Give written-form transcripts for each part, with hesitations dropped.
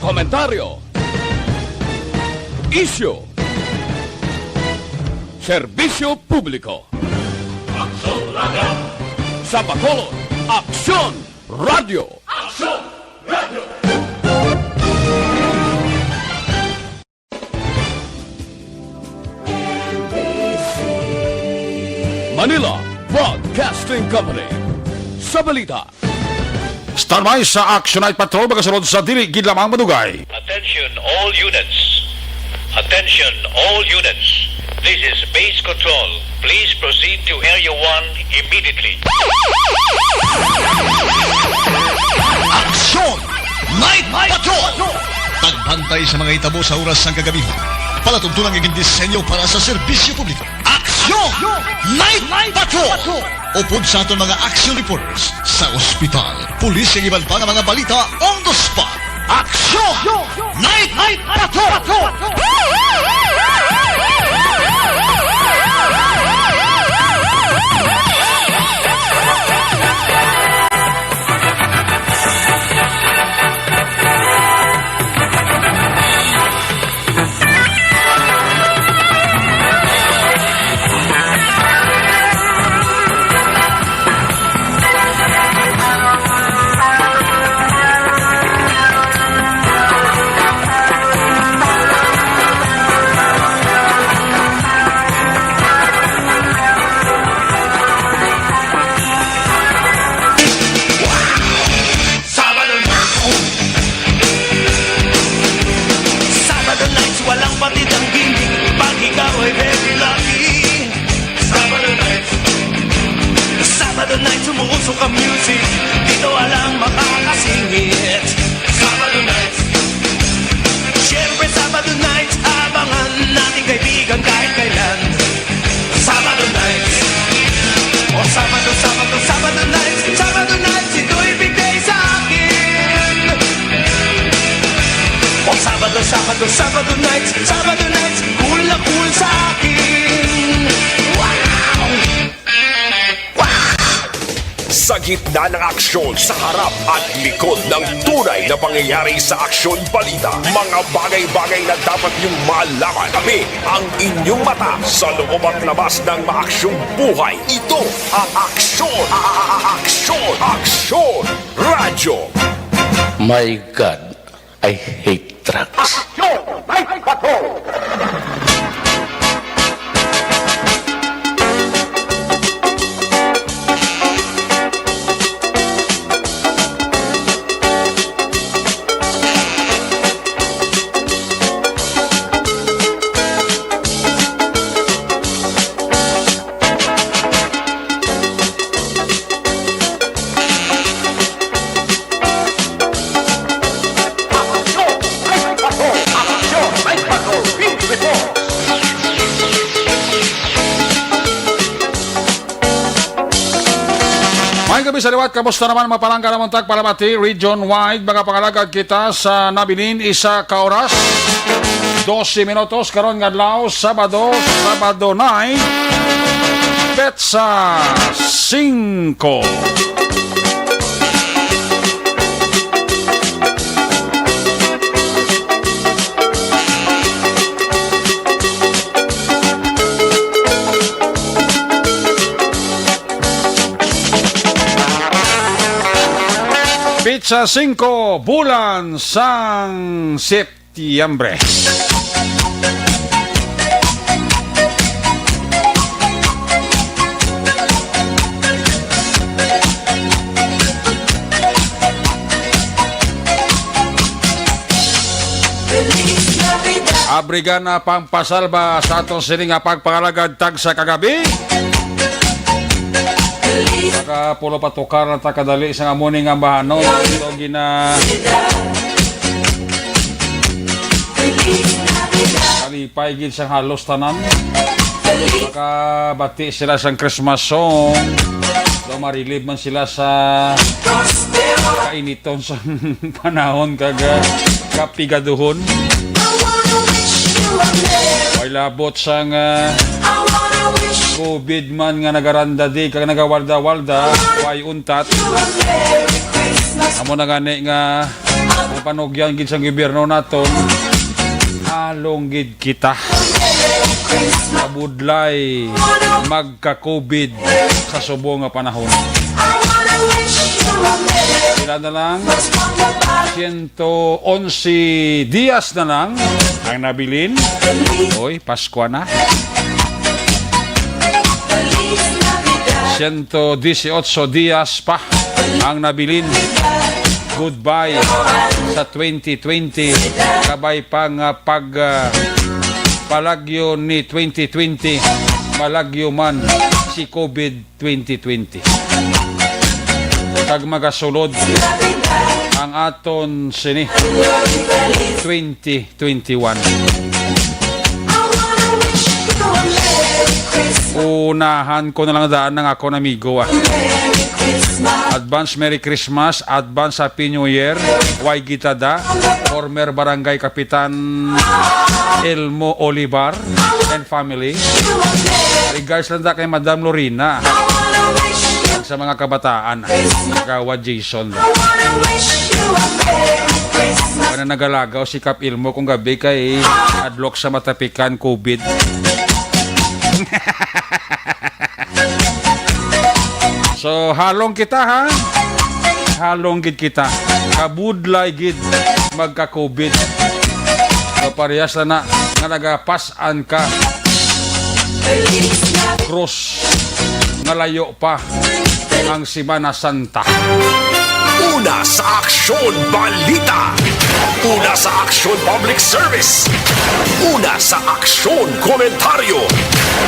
komentaryo, isyu, serbisyo publiko. Aksyon Radio! Sa Bacolod, Aksyon Radio! Aksyon Radio! Manila Broadcasting Company. Sa balita. Standby sa Action Night Patrol magasunod sa dili gid lamang madugay. Attention all units. Attention all units. This is base control. Please proceed to Area 1 immediately. Aksyon! Night Patrol! Tagbantay sa mga itabo sa oras ng kagabihan. Palatuntunan ng disenyo para sa serbisyo publiko. Aksyon! Night Patrol! Upod sa aton mga action reporters sa ospital, pulis ang iban pa ng mga balita on the spot. Aksyon! Night Patrol! Sumuusok ang music, dito walang makakasingit. Sabado nights, syempre Sabado nights, abangan nating kaibigan kahit kailan. Sabado nights, o Sabado nights, ito'y big day sa akin. O Sabado nights, cool na cool sa akin. Sa gitna ng aksyon, sa harap at likod ng tunay na pangyayari sa aksyon balita, mga bagay-bagay na dapat niyong malaman. Kami ang inyong mata sa loob at labas ng maaksyong buhay. Ito ang Aksyon! Aksyon Radio! My God, I hate drugs. Aksyon! Night Patrol! Sa liwat, kamusta naman mapalangga naman tagpalamati region-wide mga pangalagad kita sa nabilin isa ka oras 12 minutos karon nga adlaw Sabado 9 Petsa 5 Pizza 5 bulan sang Setyembre. Abrigan na pangpasalba sa atong sining nga pagpangalagad tag sa kagabi. Pulo patukar na takadali sa amuning ang bahanon. Ito kalipay gid sa halos tanan. Bati sila sa Christmas song. So marilib man sila sa kainiton sa panahon kapigaduhon. May labot sang COVID man nga nagaranda di kag nagawalda-walda way untat amo na gani nga Panugyan gid sa gobyerno naton, halong gid kita. Kabudlay magka-COVID sa subong nga panahon. Sila na lang 111 dias na lang ang nabilin. Oy, Pasko na. 118 dias pa ang nabilin. Goodbye sa 2020. Kabay pang palagyo ni 2020. Malagyo man si COVID 2020. Kag magasulod ang aton sini 2021. Unahan ko na lang daan ng ako na amigo. Advance Merry Christmas, Advance Happy New Year, Way Gitada, former Barangay Kapitan Elmo Olivar and family. Regards lang kay Madam Lorena sa mga kabataan. Kagawa Jason. Wala nagalagaw si Kap Ilmo kung gabi kay adlock sa matapikan COVID. So halong kita ha. Halong gid kita. Kabudlay gid magka-COVID. So parehas na nga nagapasan ka. Cross nga layo pa ang Semana Santa. Una sa aksyon balita. Una sa aksyon public service. Una sa aksyon komentaryo.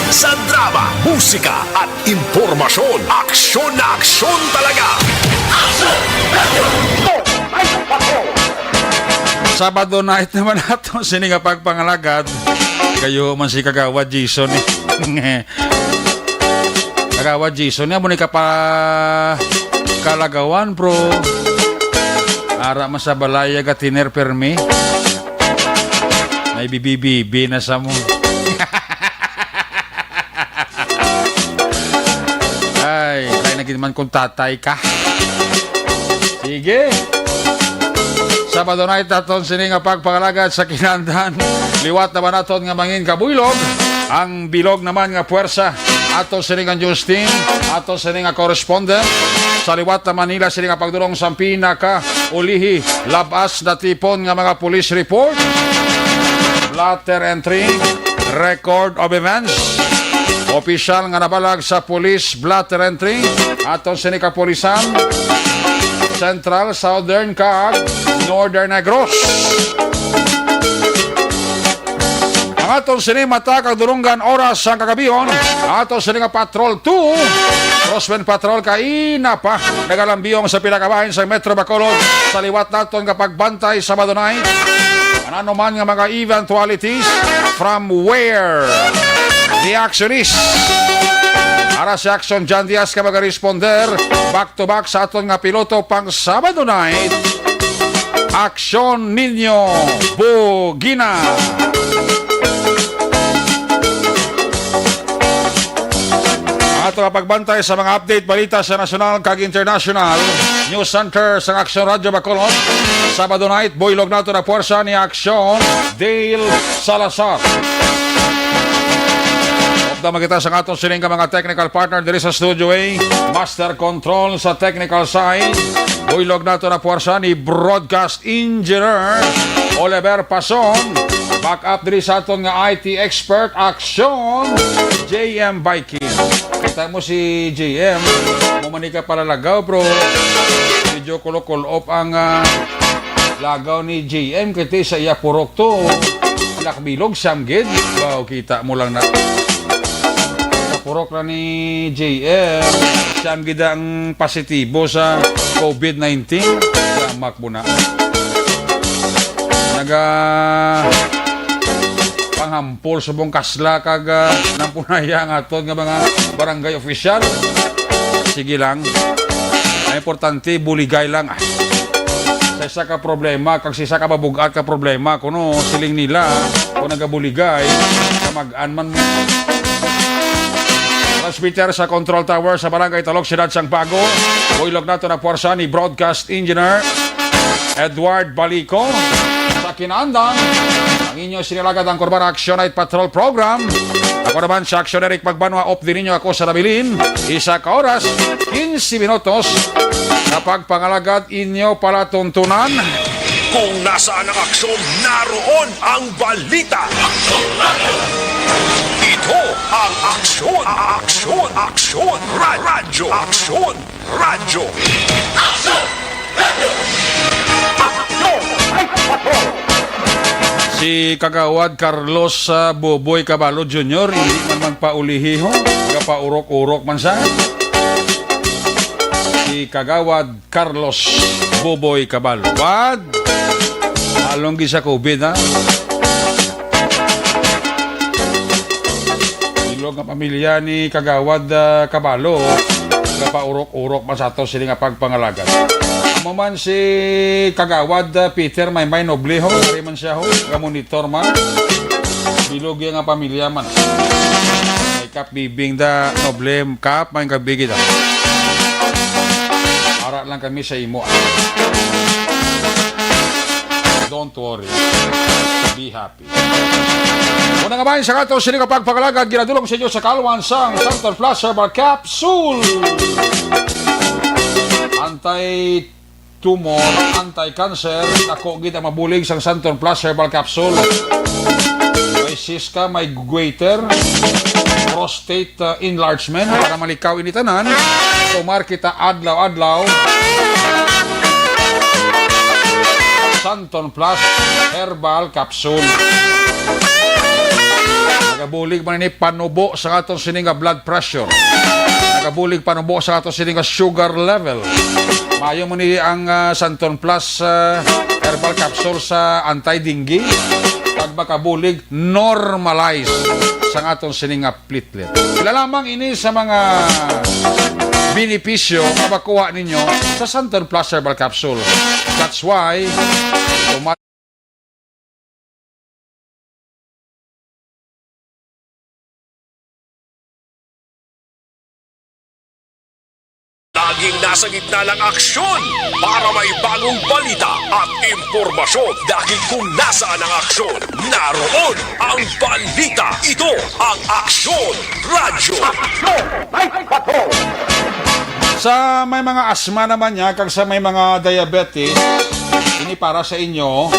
Sa drama, musika at impormasyon. Aksyon na aksyon talaga. Sabado night naman nato sininga pagpangalagad. Kayo man si Kagawa Jason Kagawa Jason mo ni ka pa kalagawan bro. Ara masabalaya ka tiner permi. May bibibibi na sa mo. Ay, kaya naging man kung tatay ka. Sige. Sabado night naton sininga pagpangalagad sa kinandan. Liwat naman naton nga mangin kabuylog. Ang bilog naman nga puwersa ato siningan Justin, ato sininga correspondent sa liwat na Manila sininga pagdurong sa pinaka ulihi labas na tipon nga mga police report, blatter entry, record of events, opisyal nga nabalag sa police blatter entry ato sininga polisan Central, Southern kag Northern Negros. Ang atong sinimata kag durunggan oras sa kagabion, atong sininga Patrol 2, Crosswind Patrol kaina pa nagalambiyong sa pinakabahin sa Metro Bacolod sa liwat naton kapag bantay sa Sabado night. Ano man nga mga eventualities from where the action is. Ara si Action John Diaz ka mag-responder back to back sa aton nga piloto pang Sabado night. Action Ninyo Bugina. Ato pagbantay sa mga update balita sa national kag international news center sa Action Radio Bacolod. Sabado night, buylog nato na puwersa ni Action Dale Salazar. Opta makita sa atong sining ka mga technical partner diri sa Studio A. Master Control sa technical side. Buylog nato na puwersa ni Broadcast Engineer Oliver Pason. Back up diri sa aton nga IT expert Action JM Biking. Kita mo si JM, mumanika para lagaw bro. Medyo kulokol off ang lagaw ni JM kiti sa iya purok to. Lakbilog samgid. Wow, kita mo lang na. Sa purok na ni JM, samgid ang positibo sa COVID-19. Samak mo na. Panghampol sa buong kasla kag nampunaya nga aton nga mga barangay official. Sige lang. Ang importante buligay lang. Sa isa ka problema, kag sa isa ka mabugat ka problema kuno siling nila kung nagabuligay kamag-an man mo. Transmitter sa control tower sa Barangay Talok, Siyudad Sangbago. Buylog nato na puwersa ni Broadcast Engineer Edward Balico. Sa kinaandan, ang inyong sinilagad ang Korban Action Night Patrol Program. Ako naman si Action Eric Magbanwa, off din ninyo ako sa Nabilin. Isa ka oras, 15 minutos. Na pagpangalagad inyo palatuntunan. Kung nasaan ang aksyon, naroon ang balita. Ito ang aksyon, radyo. Aksyon, radyo. Si Kagawad Carlos Boboy Cabalo Jr. hindi man magpaulihiho, kapaurok-urok man siya. Si Kagawad Carlos Boboy Cabalo. Wad! Along sa COVID, ha? Ilog ang pamilya ni Kagawad Cabalo. Kapaurok-urok man sa ito sila nga pagpangalagan. Amo man si Kagawad Peter may noble ho, kaya man siya ho, monitor man. Bilog yung pamilya man. May kap bibing da noble kap, may kabigi da. Para lang kami sa imo. Don't worry. Be happy. Muna nga ba sa kato sila kapagpagalagad, ginadulong sa inyo sa Kalwan sang Santon Plus Herbal Capsule. Anti-tumor, anti-cancer, ako gita mabulig sang Santon Plus Herbal Capsule. May siska, may goiter, prostate enlargement, para malikaw initanan. Kumar kita adlaw-adlaw. Santon Plus Herbal Capsule. Nagabulig man ni panubo sa atong sininga blood pressure. Nagabulig panubo sa atong sininga sugar level. Mayo mo ni ang Santon Plus Herbal Capsule sa anti-dengue. Pag makabulig, normalize sa atong sininga platelet. Sila lamang ini sa mga benepisyo na makuha ninyo sa Santon Plus Herbal Capsule. That's why Laging nasa gitna ng aksyon para may bagong balita at impormasyon. Dahil kung nasaan ang aksyon, naroon ang balita. Ito ang Aksyon Radyo. sa may mga asma naman niya, kag sa may mga diabetes, ini para sa inyo.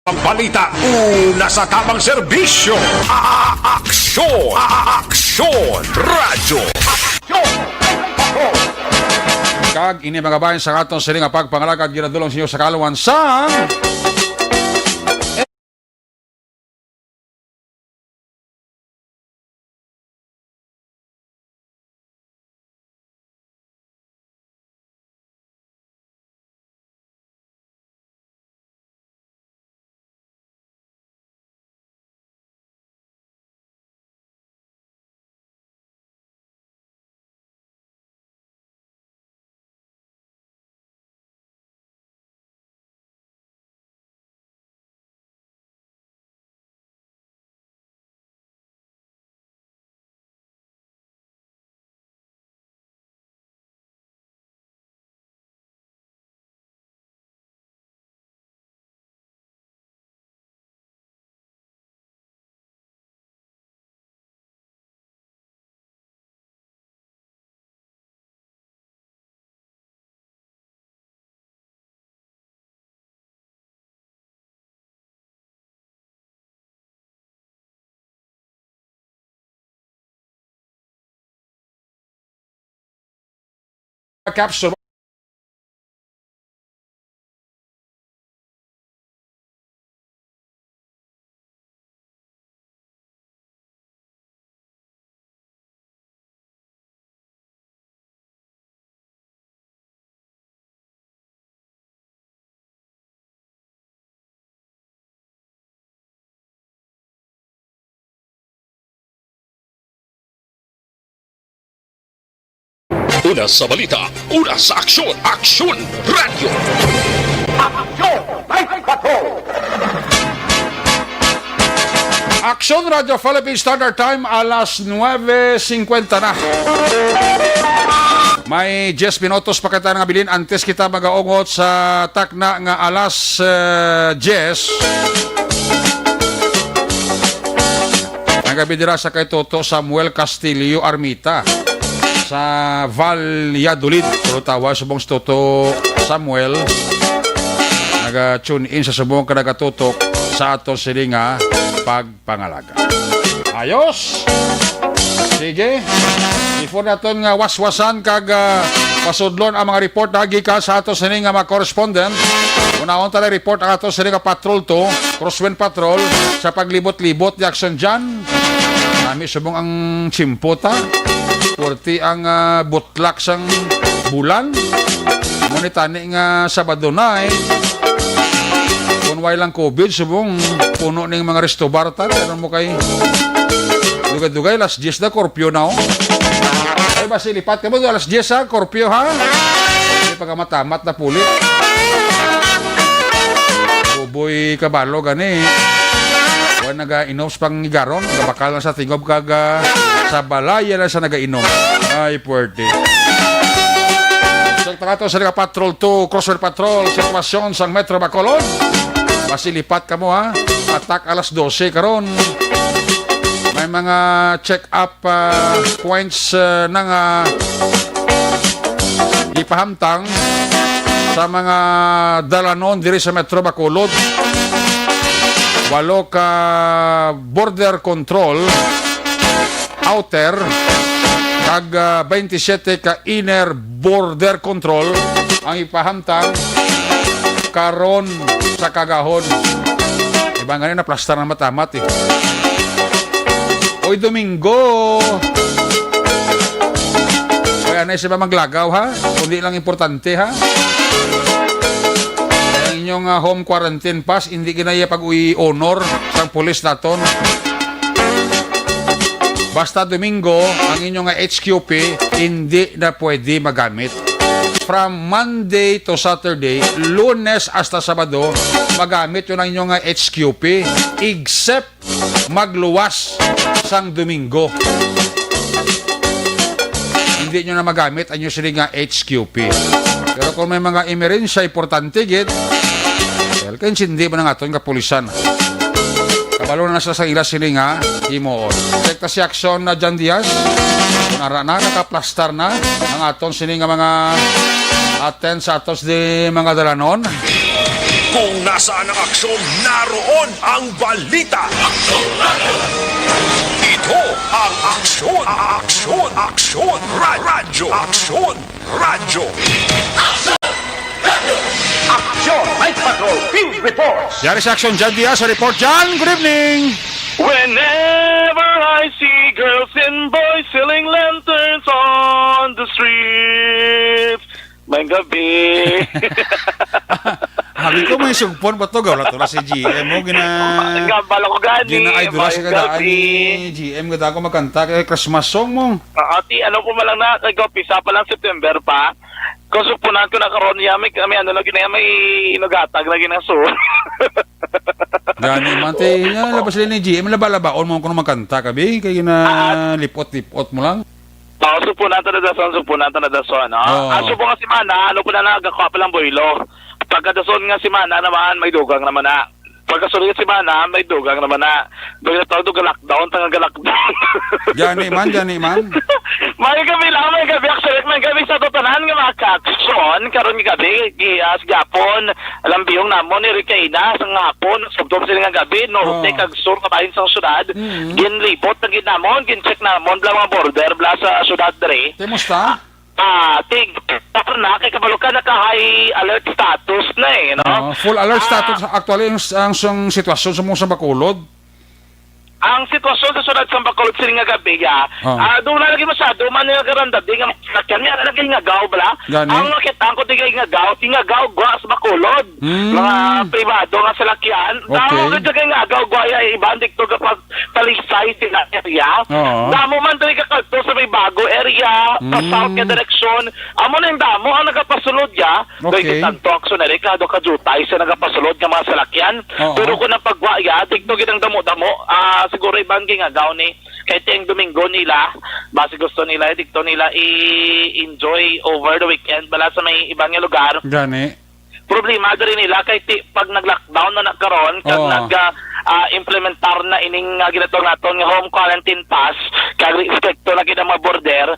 Ang balita, una sa tamang serbisyo. Aksyon! Aksyon! Radyo! Kag ini mga bayan sa atong siling pagpangalagad ginadulong sa inyo sa Kalwan sang capsule Una sa balita, una sa aksyon, Aksyon Radio. Aksyon Radio Philippine Standard Time, alas 9:50 na. May 10 minutos pa kita nga bilin antes kita magaungot sa takna nga alas 10. Nagabidira sa kay Toto Samuel Castillo Armita sa Valladolid. Pero tawa subong si Toto Samuel naga-tune in sa subong kadagatutok sa ato silinga pagpangalaga. Ayos! Sige. Before natin nga waswasan kag pasudlon ang mga report na gikan sa ato sining nga mga correspondent. Unahon tala report ang ato sining nga Patrol 2, Crosswind Patrol sa paglibot-libot di aksyon dyan. Nami subong ang chimpota. Porti ang butlak sang bulan. Ngunit tani nga Sabado na kung lang COVID, subong puno ng mga resto bar ta. Ano mo kay dugay-dugay, alas 10 na, korpyo na ay basi lipat ka mo, alas 10 ha, korpyo ha. Hindi pagkamatamat na puli. Buboy kabalo gani. Huwag nag-inom sa pangigaron, nagabakal na sa tingob kag sa balaya na sa nag-inom. Ay, puwerte. So, takato sa Patrol 2, Crosswind Patrol, sitwasyon sa Metro Bacolod. Basi lipat ka mo ha, atak alas 12 karon. May mga check-up points ng ipahamtang sa mga dalanon diri sa Metro Bacolod. 8 ka border control outer kag 27 ka inner border control ang ipahamtang karon sa kagahon. Ibang ganyan na plastar na matamat Hoy Domingo. Kaya na isa ba maglagaw ha? Kundi lang importante ha? Ang inyong home quarantine pass, hindi ginaya pag-uwi honor sang pulis naton. Basta Domingo, ang inyong HQP, hindi na pwede magamit. From Monday to Saturday, Lunes hasta Sabado, magamit yun ang inyong HQP, except magluwas sang Domingo. Hindi nyo na magamit ang inyong siling HQP. Pero kung may mga emerensya, importante git, well, kaya hindi mo na nga ito yung kapulisan. Kabalo na sa ilas siling imoon. Sekta si aksyon na Jan Diaz, nakaplastar na ang aton sining mga aten sa atos di mga dalanon. Kung nasaan ang aksyon, naroon ang balita. Ito ang aksyon, aksyon, radyo, aksyon, radyo. Aksyon! Night Patrol Field Reports! Yari sa aksyon Jan Diaz sa report Jan. Good evening! Whenever I see girls and boys selling lanterns on the streets, may gabi. Habi ko may sugpon ba to? Gawla to na si GM mo. Gambala ko gani. Gina-idol sa kadaan ni GM. Gada ako magkanta kay Christmas song mo. Ati, ano po malang na, nag-opisa pa lang September pa. Kung supunan ko na karon niya, may ano lagi na may inugatag lagi na so. Gani, mante, labas rin ni GM. Laba-labaon mo kung magkanta kabi. Kaya na lipot-lipot mo lang. Supunan ta na dason. Aso po nga si Mana, ano po na nagakawa pa lang boylo. Pagkadason nga si Mana naman, may dugang naman na. Pagkasunod nga si Mana, may dugang naman na. Bagay na tawag lockdown, lockdown. Gani man. May gabi lang, may gabi. Actually, may gabi sa totonan nga mga kaksyon. Karoon nga gabi, gapon, alam biyong namon, ni Rikaina, sa ngapon, subtop sila nga gabi, norte, kagsur, kabahin sa syudad. Ginlipot na ginamon, gincheck namon, bla mga border, bla sa syudad dre. Temusta? Na kay kabalukan naka-high alert status na no? Full alert status actually ang sitwasyon sa mga Bacolod. Ang sitwasyon sa sunod sa Bacolod sila nga gabi doon na lagi masyado man nga garanda di nga makakyan niya lagi nga gaw bala ang nakita ko di nga gaw gwa sa Bacolod mga privado nga salakyan daw nga gaw gwa ay ibang dikto kapag talisay sila area damo man dali ka kalto sa may Bago area, sa south nga direksyon. Amo na yung damo ang nagapasulod ya. Okay. Dahil tanto aksyon kado kajutay sa nagapasulod nga mga salakyan. Oo. Pero kung napagwa ya, digto gitang damo-damo, siguro ibang gingagaw ni kahit yung Domingo nila, base gusto nila, dito nila i-enjoy over the weekend bala sa may ibang nga lugar. Gani. Problema rin nila kahit pag nag-lockdown na nagkaroon, kag implementar na ining ginatong naton nga home quarantine pass, kag respekto na gina mga border,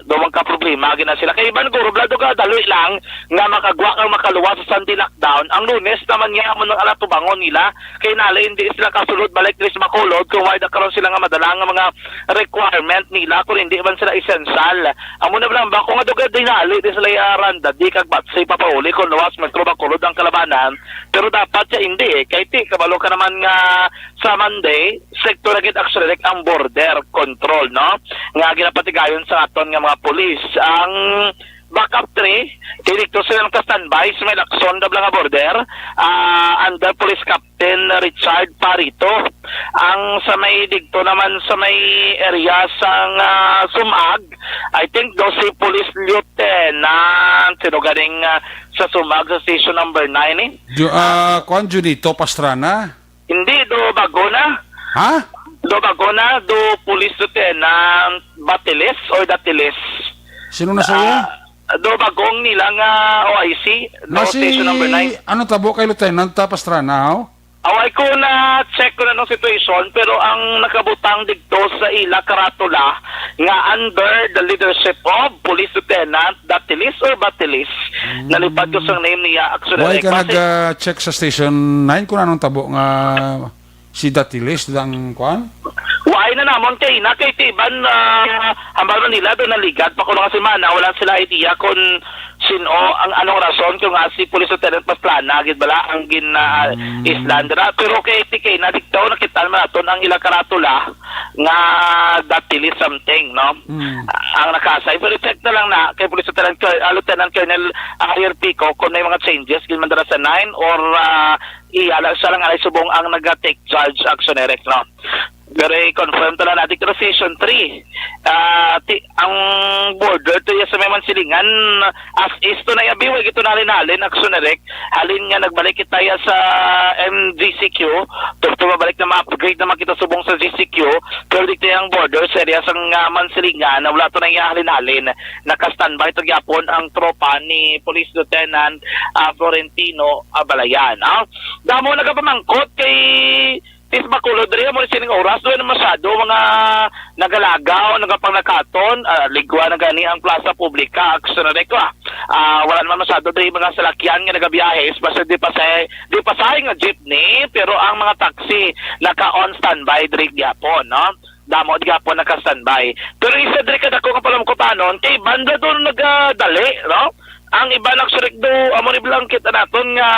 dumang ka problema gina sila. Kay iban guro blado ka daloy lang nga makagwa kang makaluwas sa Sunday lockdown. Ang Lunes naman nga mo nang alatubangon nila kay nala hindi sila kasulod balik Chris makulod kung wala karon sila nga madalang nga mga requirement nila kung hindi man sila essential. Amo na lang ba kung adugad dinali di sila randa di kag batsay papauli kung luwas metro makulod ang kalabanan, pero dapat siya hindi kay ti kabalo ka naman nga sa Monday sector agad actually ang border control no nga ginapatigayon sa aton nga mga pulis. Ang backup 3 dito sila ng standby sa may Lacson nga border under Police Captain Richard Parito. Ang sa may dito naman sa may area sang Sumag, I think do si Police Lieutenant sinugaring sa Sumag sa station number 9 Kwan dito, Pastrana? Hindi, do Bagona. Ha? Do Bagona, do Police Lieutenant Batiles or Datiles. Sino na sa'yo? Do Bagong nilang OIC, do station number 9. Ano tabo kay Lieutenant Pastrana, ho? Away ko na check ko na nung situation pero ang nakabutang dito sa ila karatula nga under the leadership of Police Lieutenant Datilis or Batilis. Nalipad ko sa name niya actually. Why ka nag-check sa station 9 kung anong tabo nga si Datilis lang kwan? Why na namon kay na kay Tiban hambal nila do naligad pa ko nga semana wala sila idea kung sino ang anong rason kung nga si Police Lieutenant Pastrana gid bala ang Islandra pero kay TK na dito nakita man aton ang ila karatula nga Datilis something no ang nakasay pero check na lang na kay Police Lieutenant Colonel Ariel Pico kung may mga changes gid man dara sa 9 or iala sa lang alay subong ang naga-take charge action direct no. Pero confirm to lang natin to Station 3. Ang border to sa may Mansilingan as is to na yabiwag ito na rin action direct. Halin nga nagbalik kita sa MGCQ. Ito mabalik na ma-upgrade naman kita subong sa GCQ. Pero dito yung border sa area sa Mansilingan na wala to na halin. Naka-standby to gyapon ang tropa ni Police Lieutenant Florentino Abalayan. Damo nagapamangkot kay Tis Bacolod rin mo sining oras doon masyado mga nagalagaw, nagapangnakaton, ligwa na gani ang plaza publika, action na reko. Wala naman masyado rin mga salakyan nga nagabiyahe, basta di pasay nga jeepney, pero ang mga taxi naka-on standby rin gyapon, no? Damo di gyapon naka-standby. Pero isa rin kadako nga palam ko panon, kay banda doon nagadali, no? Ang iba nagsurikdo, amo ni blanket naton nga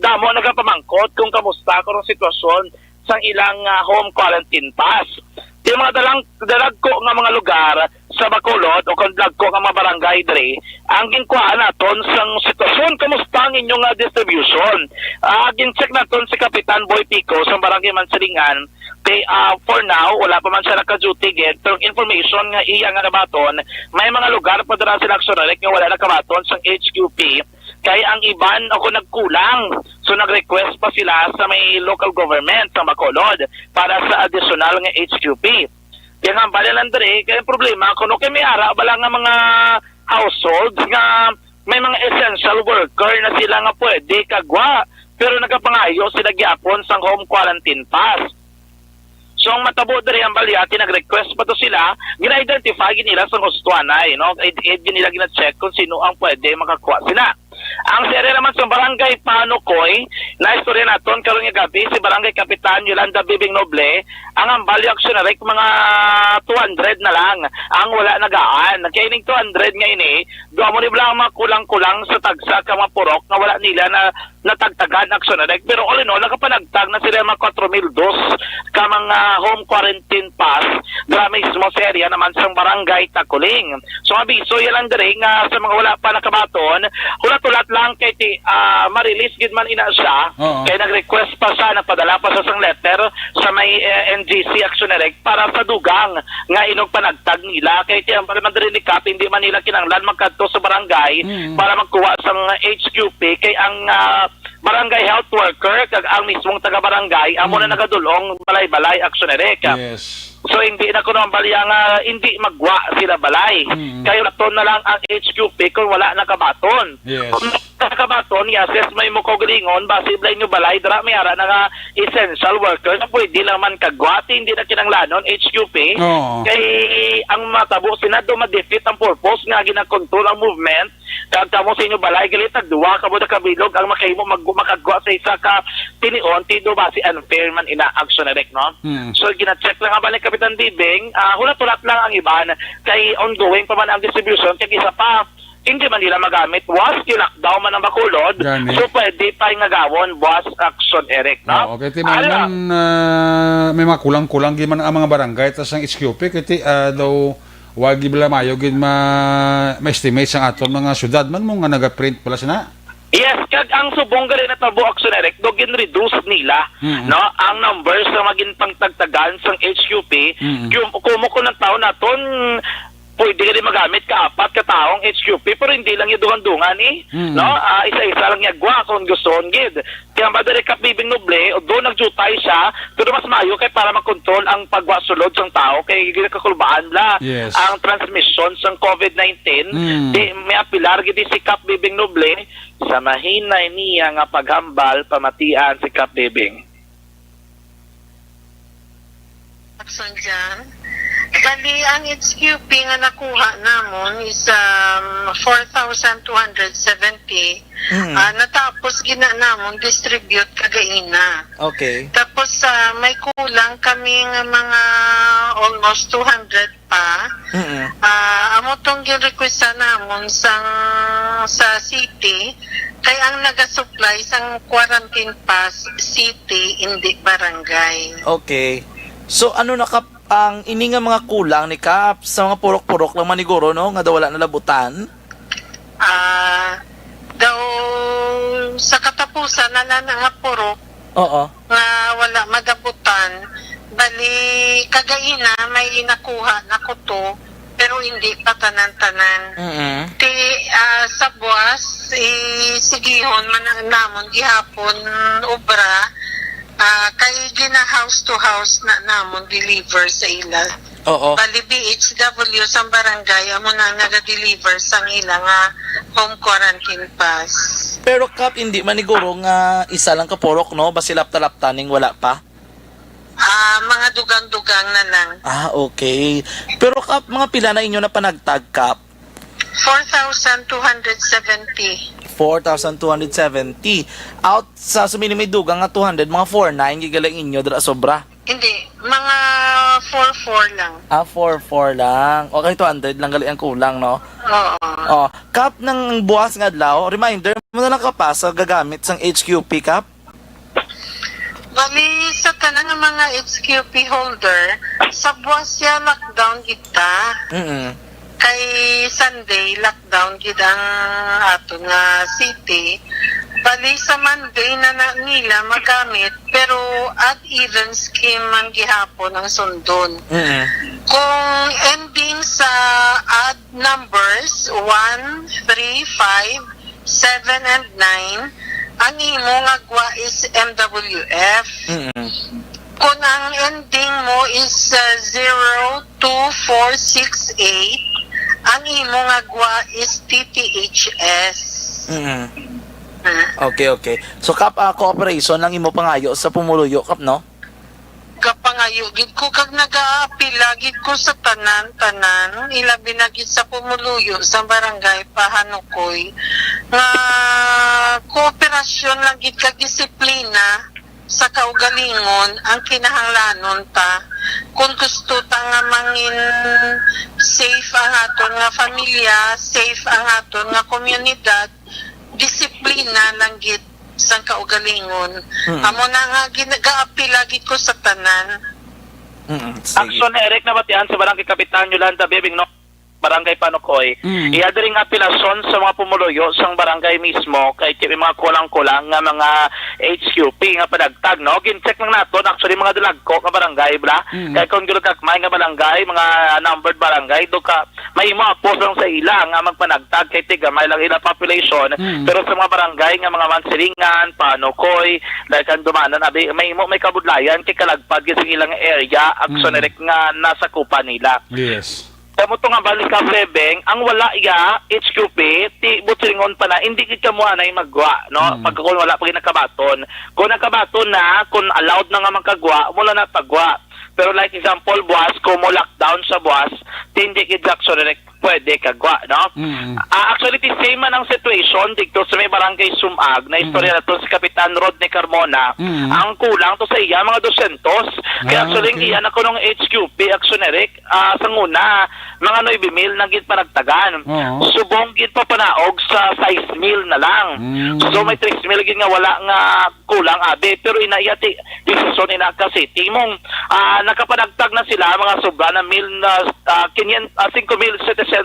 damo nagapamangkot kung kamusta kung sitwasyon sang ilang home quarantine pass. Yung mga dalag ko nga mga lugar sa Bacolod o kung dalag ko nga mga barangay dre, ang ginkuhaan naton sang sitwasyon kamusta ang inyong distribution. Gin-check naton si Kapitan Boy Pico sa barangay Mansilingan. Kay for now, wala pa man siya naka-duty get. Pero information nga iya nga nabaton, may mga lugar pa dara sila aksyonarek nga wala nakabaton sang HQP. Kaya ang iban ako nagkulang. So nag-request pa sila sa may local government sa Bacolod para sa additional nga HQP. Kaya nga bala lang dere, kaya problema kuno kay may ara bala nga mga households nga may mga essential worker na sila nga pwede kagwa pero nagapangayo sila gyapon sang home quarantine pass. So ang matabo dere ang balyati nag-request pa to sila, gina-identify nila sa gustuanay, no? Nila gina-check kung sino ang pwede makakuha sila. Ang sere naman sa barangay Panukoy, na istorya naton karon nga gabi si barangay Kapitan Yolanda Bibing Noble, ang ambali aksyonerek mga 200 na lang ang wala nagaan. Kaya ining 200 nga ini, duamo ni blang kulang-kulang sa tagsa ka mga purok na wala nila na natagtagan aksyonerek. Pero all in all, nakapanagtag na sila mga 4,002 ka mga home quarantine pass dra mismo sa area naman sa barangay Takuling. So abiso yan lang dere nga sa mga wala pa nakabaton, hulat-hulat hulat lang kay ti ma-release gid man ina siya. Oo. Kay nag-request pa siya, nagpadala pa sa sang letter sa may NGC Action Direct para sa dugang nga inog panagtag nila. Kay ti ang parliamentary ni Kap hindi man nila kinanglan magkadto sa barangay para magkuha sang HQP kay ang barangay health worker kag ang mismong taga-barangay amo na nagadulong balay-balay Action Direct. Yes. So hindi na kuno ang balya nga hindi magwa sila balay. Kayo naton na lang ang HQP kung wala nakabaton. Yes. Kung nakabaton, i-assess may mo kogalingon, basiblay nyo balay, dara may ara na nga essential workers na pwede lang man kagwati, hindi na kinanglanon, HQP. Oo. Kay ang matabo, sinado ma-defeat ang purpose nga ginakontrol ang movement. Kagka mo sa inyo balay, galit nagduwa ka mo na kabilog, ang makahimo makagwa sa isa ka tinion, tido ba si unfair man ina Action Direct, no? So gina-check lang nga ba ni Kapitan Bibing, hulat-hulat lang ang iban, kay ongoing pa man ang distribution, kaya isa pa, hindi man nila magamit, was kinakdaw man ang Bacolod, Gani. so pwede pa yung nagawon, was Action Direct, no? Okay, timan may mga kulang-kulang giman ang mga barangay tas ang SQP kiti daw wag gibla mayo gid ma-estimate sang aton mga syudad man mo nga naga-print pala sina. Yes, kag ang subong gali na tabo Action Direct, do gin-reduce nila, no? Ang numbers na maging pangtagtagan sang HQP, kumuko ng taon naton, pwede ka rin magamit ka-apat ka-taong HQP, pero hindi lang yung dungan-dungan no? Isa-isa lang yagwa kung gustoon gid. Kaya madali Kap Bibing Noble, o doon nagjutay siya, pero mas mayo kay para makontrol ang pagwasulod ng tao, kay kakulbaan la Yes. ang transmission ng COVID-19, di may apilar gid si Kap Bibing Noble, sa mahinay niya nga paghambal, pamatian si Kap Bibing. Action dyan. Bali, ang HQP nga nakuha namon is 4,270. Natapos gina namon distribute kagaina. Okay. Tapos may kulang kaming mga almost 200 pa. Amo tong gi-requesta namon sa city kay ang naga-supply sang quarantine pass city hindi barangay. Okay. So ano na Kap ang ini nga mga kulang ni Kap sa mga purok-purok lang maniguro no nga daw wala nalabutan? Daw sa katapusan na nga purok Oo. nga wala madabutan, bali kagaina may nakuha na kuto pero hindi pa tanan-tanan. Ti sa buwas sigihon man namon gihapon obra kay gina house to house na namon deliver sa ila. Oo. Bali BHW sa barangay amo na naga-deliver sa ila nga home quarantine pass. Pero Kap hindi maniguro nga isa lang ka purok no basi lapta-laptaning wala pa? Mga dugang-dugang na lang. Okay. Pero Kap mga pila na inyo na panagtag Kap? 4,270. 4,270. Out sa sumini may dugang nga 200, mga 4,900 gigalang inyo dira sobra. Hindi, mga 4,400 lang. 4,400 lang. Okay, 200 lang gali ang kulang, no? Oo. Kap ng buwas nga adlaw, reminder mo na lang ka pa sa gagamit sang HQP Kap. Bali, sa tanan ng mga HQP holder, sa buwas siya lockdown kita. Kay Sunday, lockdown gid ang ato nga city. Bali sa Monday na nila magamit, pero ad-even scheme man gihapon ang sundon. Kung ending sa odd numbers, 1, 3, 5, 7, and 9, ang imo nga gwa is MWF. Kung ang ending mo is 0, 2, 4, 6, 8, ang imo nga gwa is TTHS. Okay. So Kap, cooperation lang imo pangayo sa pumuluyo Kap, no? Kapangayo gid ko kag nag-aapila gid ko sa tanan ilabi na gid sa pumuluyo sa barangay Pahanukoy nga kooperasyon lang gid kag disiplina sa kaugalingon ang kinahanglanon ta kung gusto ta nga mangin safe ang aton nga pamilya, safe ang aton nga komunidad, disiplina lang gid sa kaugalingon. Amo na nga ginagaapila gid ko sa tanan. Action Eric na batian sa barangay Kapitan Yolanda Bibing, no? barangay Panukoy. Iya diri nga apelasyon sa mga pumuluyo sang barangay mismo kay may mga kulang-kulang nga mga HQP nga padagtag, no? Gin-check lang nato actually mga dalagko nga barangay bla. Kay kung gyud kakmay nga barangay, mga numbered barangay do ka may mga post lang sa ila nga magpanagtag kay tigamay lang ila population. Pero sa mga barangay nga mga Mansilingan, Panukoy, like ang dumanan abi may kabudlayan kay kalagpad gyud sa ilang area aksyonerek nga nasa kupa nila. Yes. Kamo to nga balik ka Bebeng, ang wala iya HQP ti butringon pa na hindi gid kamo anay magwa, no? Pag kung wala pa nakabaton. Kung nakabaton na, kung allowed na nga magkagwa, wala na pagwa. Pero like example, buwas, kung mo lockdown sa buwas, hindi gid aksyonerek pwede kagwa, no? Actually, the same man ang situation dito sa may barangay Sumag na istorya na to si Kapitan Rodney Carmona. Ang kulang to sa iya, mga 200. Kaya actually, iya na ko nung HQP, actioneric, sa nguna, mga 9,000 na gid panagtagan. Subong gid pa panaog sa 6,000 na lang. So may 3,000 gid nga wala nga kulang abi. Pero inayati, decision ina ka city mong nakapanagtag na sila, mga sobra na 5,700.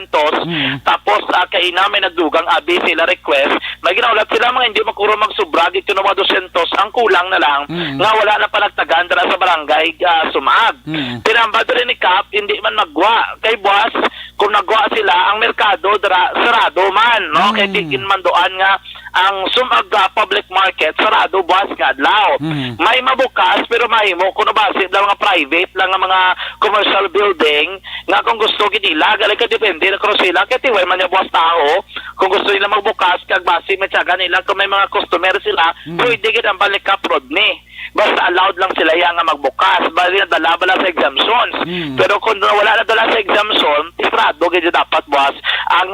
Tapos kay na may nagdugang abi sila request may ginaulat sila mga hindi makuro magsubra dito ng mga 200 ang kulang na lang nga wala na panagtagan dara sa barangay Sumag. Tinambad rin ni Kap hindi man magwa kay buwas kung nagwa sila ang merkado dara sarado man, no? Kay tigin man doan nga ang Sumag public market sarado buwas nga adlaw. May mabukas pero mahimo kuno base lang mga private lang nga mga commercial building nga kung gusto ginila gali ka depende na kung sila kaya tiway man yung buwas tao kung gusto nila magbukas kag base matyaga nila kung may mga customer sila pwede gid ang balik ka Rodney basta allowed lang sila yang nga magbukas bali na dala bala sa exemptions pero kung wala na dala sa exemption isrado gid dapat buwas ang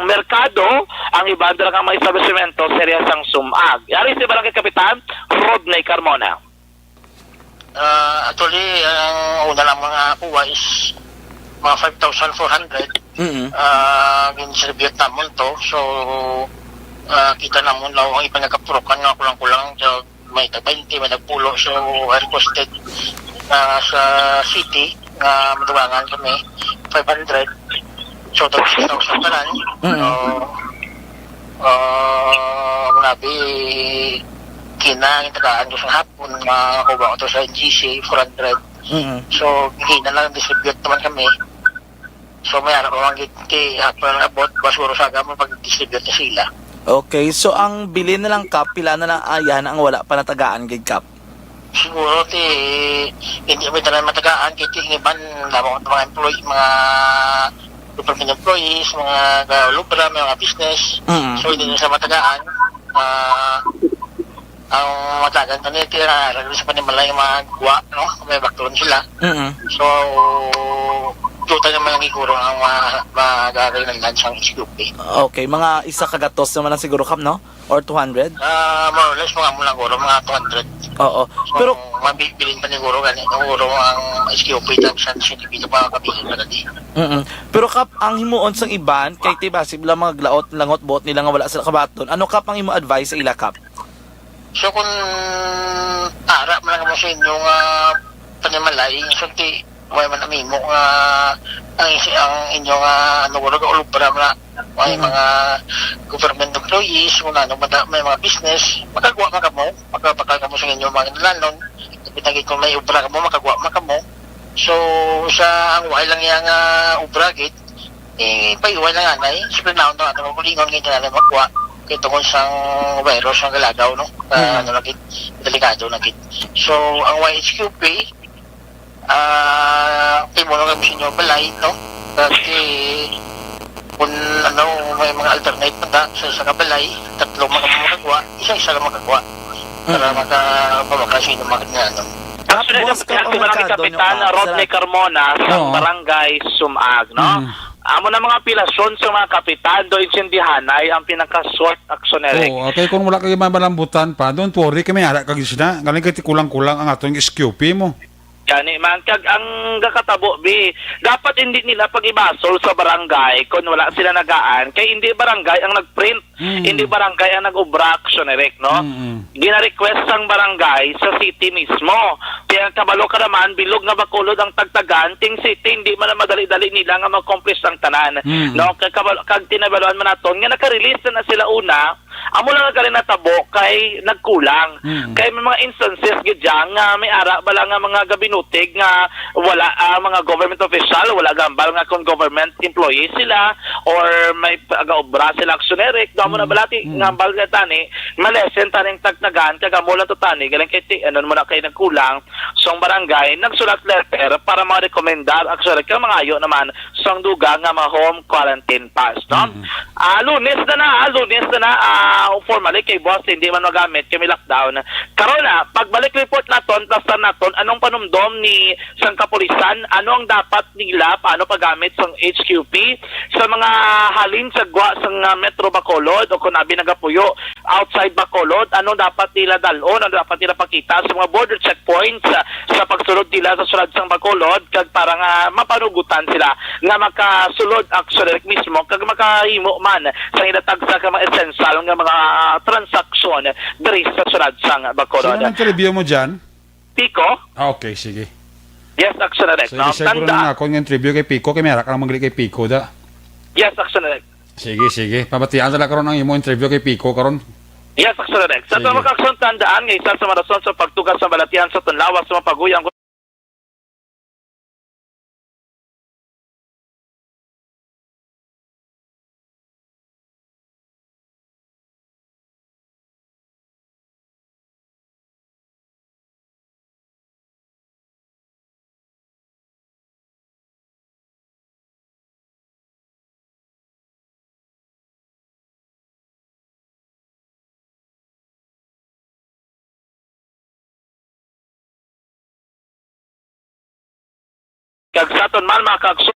merkado ang iba dala nga mga establishmento seryasang Sumag. Yari si Barangay Kapitan Rodney Carmona. Actually ang una lang mga kuha is mga 5,400 gindistribute namon to so kita namon law ang ipanagkapurukan nga kulang-kulang so may 20 may nagpulo so I requested sa city nga madugangan kami 500 so 6,000 pa lang munabi kinang tagaan ko sa hapon makuha ko to sa NGC 400 so hina lang distribute naman kami so may araw ko ang hapon ng abot basuro sa agam pag-distribute na sila. Okay, so ang bilin na lang Kap pila na lang ayan ang wala pa natagaan gid Kap. Siguro hindi mo talaga matagaan kay tingiban lamang mga employee mga government employees mga lubra mga business so hindi na sa matagaan ang matagan ko nito sa panimalay yung mga guwa, no? May background sila. So, tuta naman ang iguro ang magagay ng lunch ang HQP. Okay, mga isa kagatos naman lang siguro Kap, no? Or 200? More or less, mga mula guro, mga 200. Oo. So, pero, mabibilin pa ni guro, guro ang HQP, tapos ang sinipito pa kabilin pa natin. Pero Kap, ang himuon sang iban, kay tibasib lang mga glaot, langot, bot nila nga wala sila kabaton, ano Kap ang imo advice sa ila Kap? So kung ara man lang mo sa inyong panimalay, so may man amimo nga ang inyong nagulog ulubra na may mga government employees kung ano may mga business makagawa ka mo magpapakal mo sa inyong mga nilanon pinagay kung may ubra ka mo makagawa ka mo so sa ang way lang yang ubra git paiwan lang anay siyempre na ito kulingon ngayon na magagawa ito kung sang virus ang galagaw, no? Ano nagit, delikado nagit. So, ang YHQP, timuno kami sa inyo balay, no? Kasi, kung ano, may mga alternate pa sa kabalay, 3 makagawa, isa-isa lang makagawa. Para makapabakasin yung mga ano. Actually, Barangay Kapitan Rodney Carmona sa Barangay Sumag, no? Amo na mga pilasyon sa mga kapitan do insendihanay ang pinaka-short actioneric. Okay, kung wala kayo malambutan pa, don't worry kami ara kag isda. Galing kay kulang-kulang ang atong SQP mo. Gani man kag ang gakatabo bi dapat hindi nila pag-ibasol sa barangay kung wala sila nagaan kay hindi barangay ang nagprint hindi barangay ang nag-obra action erek no gina-request ang barangay sa city mismo kaya kabalo ka naman bilog na bakulod ang tagtagan ting city hindi man na madali-dali nila nga mag-accomplish ang tanan no kag tinabaluan man naton nga naka-release na sila una amo lang ka rin natabo kay nagkulang kay may mga instances gidyang nga may ara bala nga mga gabinutig nga wala mga government official wala gambal nga kung government employee sila or may aga-obra sila aksyoneric mo na balati ngambal nga tani malesen taning tagtagan kag amo lang to tani galing kay ano mo na kay nagkulang so ang barangay nagsulat letter para ma-recomendar aksyoneric kang mga ayo naman sang duga nga mga home quarantine pass no lunes na formally kay boss hindi man magamit kami lockdown karon na pagbalik report naton plaster naton anong panumdom ni sang kapulisan ano ang dapat nila paano paggamit sang HQP sa mga halin sa gwa sang Metro Bacolod o kung abi nagapuyo outside Bacolod ano dapat nila dalon ano dapat nila pakita sa mga border checkpoints sa pagsulod nila sa sulod sang Bacolod kag para nga mapanugutan sila nga makasulod actually mismo kag makahimo man sa ilatag sa mga essential nga mga transaksyon diri sa sulod sang Bacolod. Sino nag-review mo dyan? Pico? Okay, sige. Yes, action direct. Sige, siguro na ako yung interview kay Pico, kay merak ka naman kay Pico da. Yes, action direct. Sige. Pabatian talaga karon ang imo interview kay Pico karon. Yes, action direct. Sa mga aksyon tandaan nga isa sa mga rason sa pagtugas sa balatian sa tunlawas sa mga paguyang kag sa aton man mga kaaksyon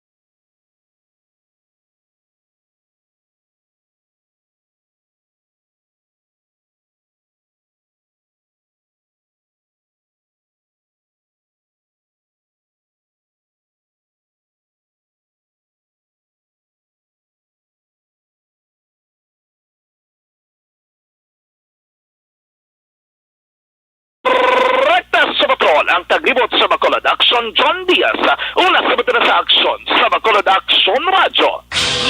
sa Bacolod, ang taglibot sa Bacolod Action John Diaz, una sa batera sa aksyon sa Bacolod Action Radio.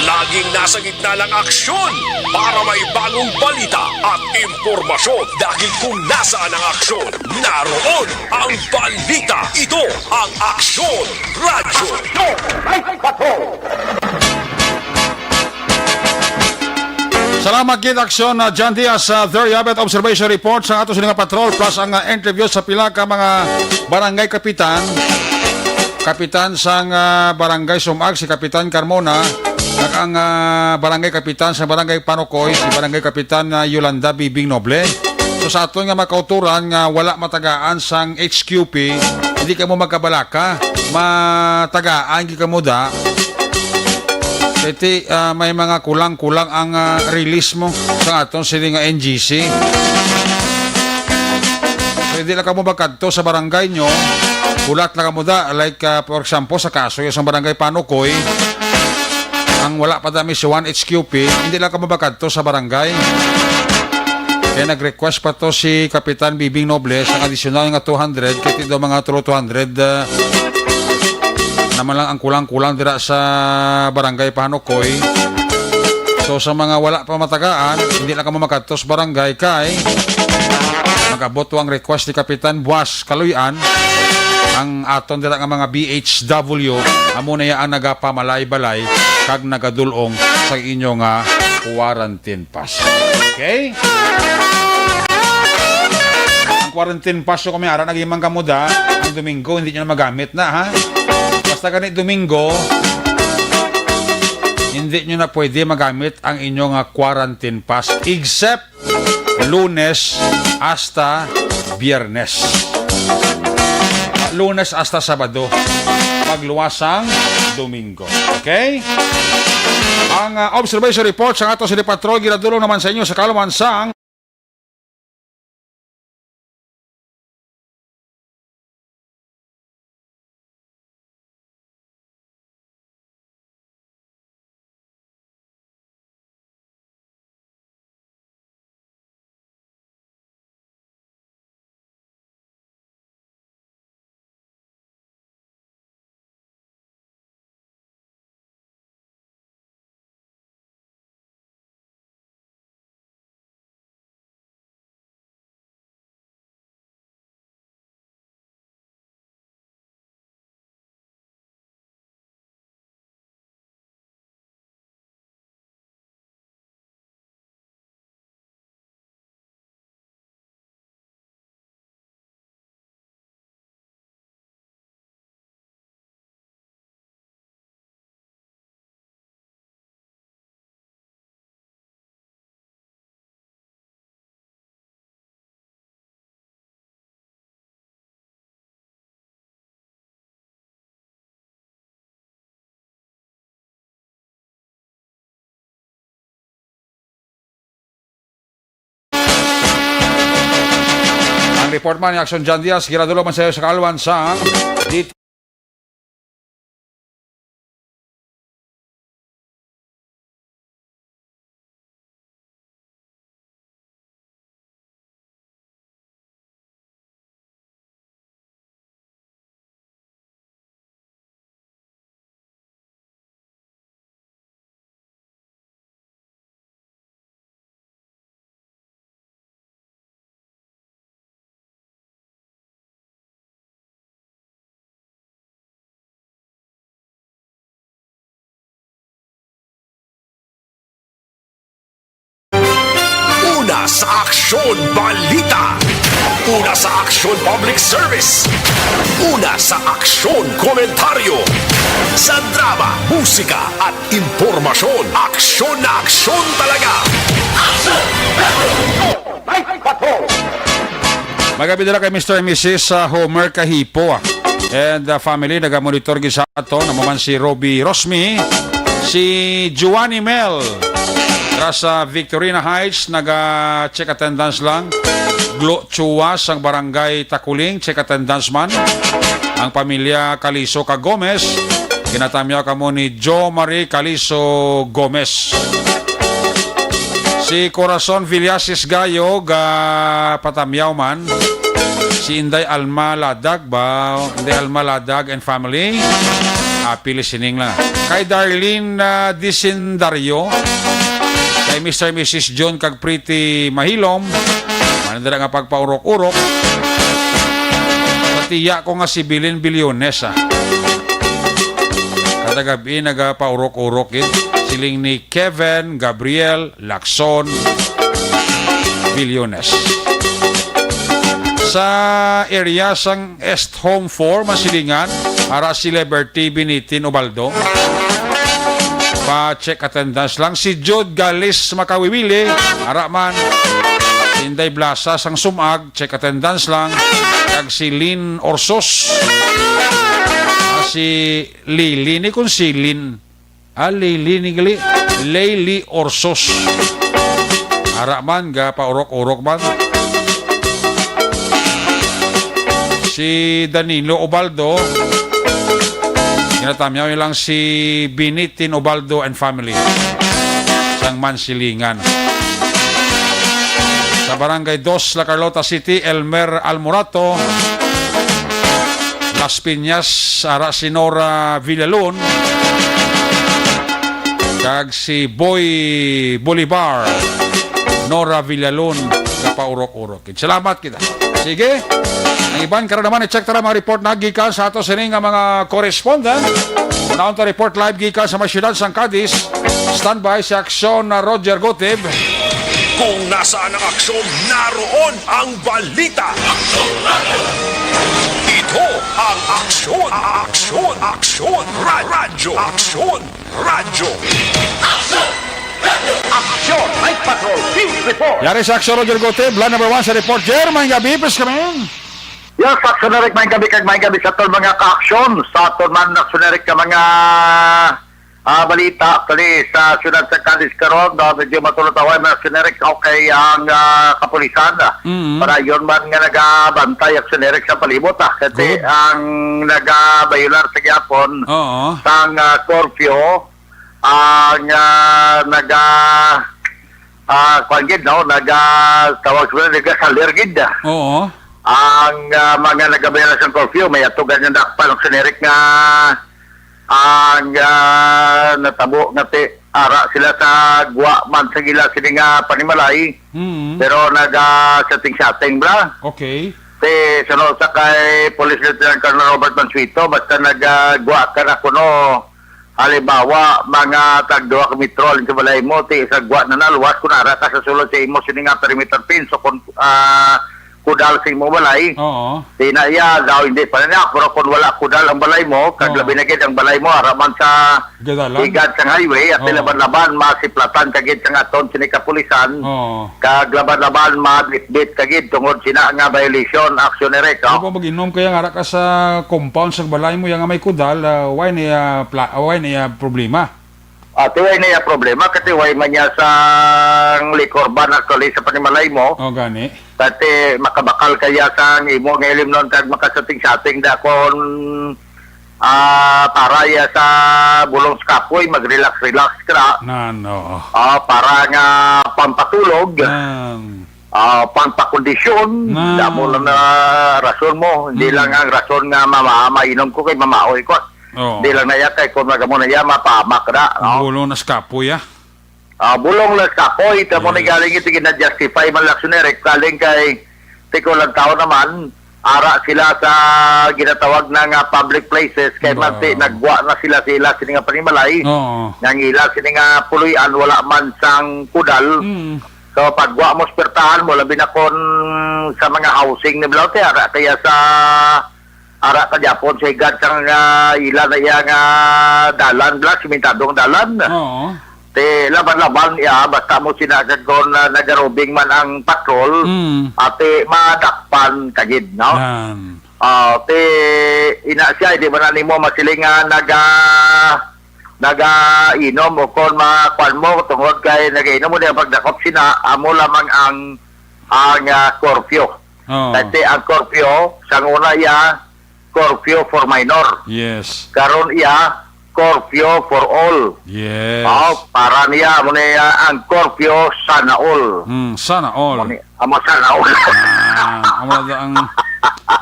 Laging nasa gitna ng aksyon para may bagong balita at impormasyon dahil kung nasaan ang aksyon, naroon ang balita. Ito ang Aksyon Radio. Salamat gid aksyon na John Diaz sa There You Have It Observation Report sa ato sininga patrol plus ang interview sa pila ka mga barangay kapitan sang barangay Sumag si Kapitan Carmona ug ang barangay kapitan sa barangay Panukoy si barangay kapitan Yolanda Bibing Noble. So sa ato nga makauturan nga wala matagaan sang HQP hindi ka mo magkabalaka matagaan gyud ka mo da. Iti may mga kulang-kulang ang release mo sa aton sini nga NGC. Hindi lang ka mo magkadto sa barangay nyo, ulat lang ka mo da, like for example sa kaso yung sa barangay Panukoy, ang wala pa dami si 1 HQP, hindi lang ka mo magkadto sa barangay. Kaya nag-request pa to si Kapitan Bibing Noble sa additional nga 200, kaya do mga 200 naman lang ang kulang-kulang dira sa barangay Panukoy. So sa mga wala pa matagaan, hindi lang ka makadtos barangay kay magabot ang request ni Kapitan Buas Kaluyan ang aton dira nga mga BHW amo na ang nagapamalay-balay kag nagadulong sa inyo nga quarantine pass. Okay? Ang quarantine pass ko kami ara nagimang kamuda ang Domingo hindi niyo na magamit na ha. Basta ganit Domingo, hindi nyo na pwede magamit ang inyong quarantine pass except Lunes hasta Biyernes. Lunes hasta Sabado. Pagluwasang Domingo. Okay? Ang observation report sa ato sa Patrol ginadulong naman sa inyo sa Kalumansang report man ni Action John Diaz, giradulo man sa kalwan sa Una sa Aksyon Balita. Una sa Aksyon Public Service. Una sa Aksyon Komentaryo. Sa drama, musika at impormasyon. Aksyon na aksyon talaga. Magabidala kay Mr. and Mrs. Homer Kahipo and the family nagamonitor gisa ato naman si Robbie Rosmi, si Juani Mel sa Victorina Heights, naga-check attendance lang. Glo Chuwas, ang barangay Takuling, check attendance man. Ang pamilya Caliso ka Gomez, kinatamyaw ka mo ni Jo Marie Caliso Gomez. Si Corazon Villasis Gayo, ga patamyaw man. Si Inday Alma Ladag ba? Inday Alma Ladag and family. Pili sining lang. Kay Darlene Disindario, kay Mr. and Mrs. John Kagpriti Mahilom, manandara nga pagpaurok-urok. Patiya ko nga si Bilin Bilyones. Kada gabi nagapaurok-urok siling ni Kevin Gabriel Lacson Bilyones. Sa area sang Est Home 4 Masilingan, para si Liberty Binitin Ubaldo, pa-check attendance lang. Si Jod Galis Makawiwili, Araman. Si Inday Blasa sang Sumag, check attendance lang. Kag si Lynn Orsos. Si Lili ni kung si Lynn. Lili ni gali. Lili Orsos. Araman, ga paurok-urok man. Si Danilo Ubaldo, kinatamyaw lang si Binitin Ubaldo and family sang Mansilingan. Sa Barangay 2, La Carlota City, Elmer Almorato, Las Piñas, ara si Nora Villalon, kag si Boy Bolivar, Nora Villalon, kapaurok-urok. Salamat kita. Sige. Ang iban karon naman i-check tara mga report na gikan sa ato sining nga mga correspondent. Unaon ta report live gikan sa mga syudad sang Cadiz. Standby si Aksyon na Roger Gotib. Kung nasaan ang aksyon, naroon ang balita. Ito ang aksyon, aksyon, aksyon, radyo, aksyon, radyo. Aksyon Night Patrol Field Report. Yari sa Aksyon Roger Gotib, line number 1 sa report. Jermaine gabi, pes kami. Yes, aksyonerik may gabi kag may gabi sa tol mga ka-aksyon. Sa tol man aksyonerik ka mga balita kali sa syudad sa Cadiz karon, medyo matulot-away mga aksyonerik okay ang kapulisan. Para yon man nga nagabantay aksyonerik sa palibot. Kasi ang nagabayular sa gyapon sang curfew ang kwangid no, tawag sa naga Oo. ang mga nagabayar sa curfew may atugan yung dakpan ng sinerik nga ang natabo nga ara sila sa guwa man sa gila sila nga panimalay pero setting bra. Okay. Sunod sa kay Police Lieutenant Colonel Robert Mansuito basta nagguwa ka na kuno halimbawa mga tagduwa ka mitrol sa balay mo sa guwa na naluwas kunara ka sa sulod sa imo sila nga perimeter pin so kung kudal sa imo balay. Oo. Tinaya daw hindi pa na pero kung wala kudal ang balay mo, kag labi na gid ang balay mo araman sa higad sa highway at laban-laban masiplatan kagid sa aton sini kapulisan. Kag laban-laban mabitbit kagid tungod sina nga violation aksyoner ka. Kung mag-inom kaya nga ka sa compound sa balay mo yang may kudal, why niya problema? Tuway na yung problema kasi way man niya sa liquor ban actually sa panimalay mo. Gani. Pati makabakal kaya sa imo ng ilim nun kag makasating-sating da kon para ya sa bulong sa kapoy, mag-relax-relax ka. Nano. Para nga pampatulog, pampakondisyon, damo lang na rason mo. Hindi lang ang rason nga mainom ko kay mamaoy ko. Hindi lang na ya kay kung nagamo na ya, mapahamak na. Bulong na sa kapoy, bulong lang sa kapoy, tamo ni galing ito ginadjustify man laksonerek, galing kay tiko lang tao naman, ara sila sa ginatawag ng public places kay manti nagwa na sila sini nga panimalay nang ila sini nga puluyan wala man sang kudal so pagwa mo spertahan mo labi na kon sa mga housing ni Blote ara kaya sa ara ka Japon sa igad sang ila na iya nga dalan bla simentadong dalan te laban-laban basta mo sinagad kon nagarobing man ang patrol ate madakpan kagid no te ina siya di man nimo masiling naga inom o kon makwan mo tungod kay nagainom mo di pagdakop sina amo lamang ang curfew kasi ang curfew sang una iya curfew for minor karon iya curfew for all. Yes. Para niya mo niya ang curfew sana all. Sana all. Amo sana all.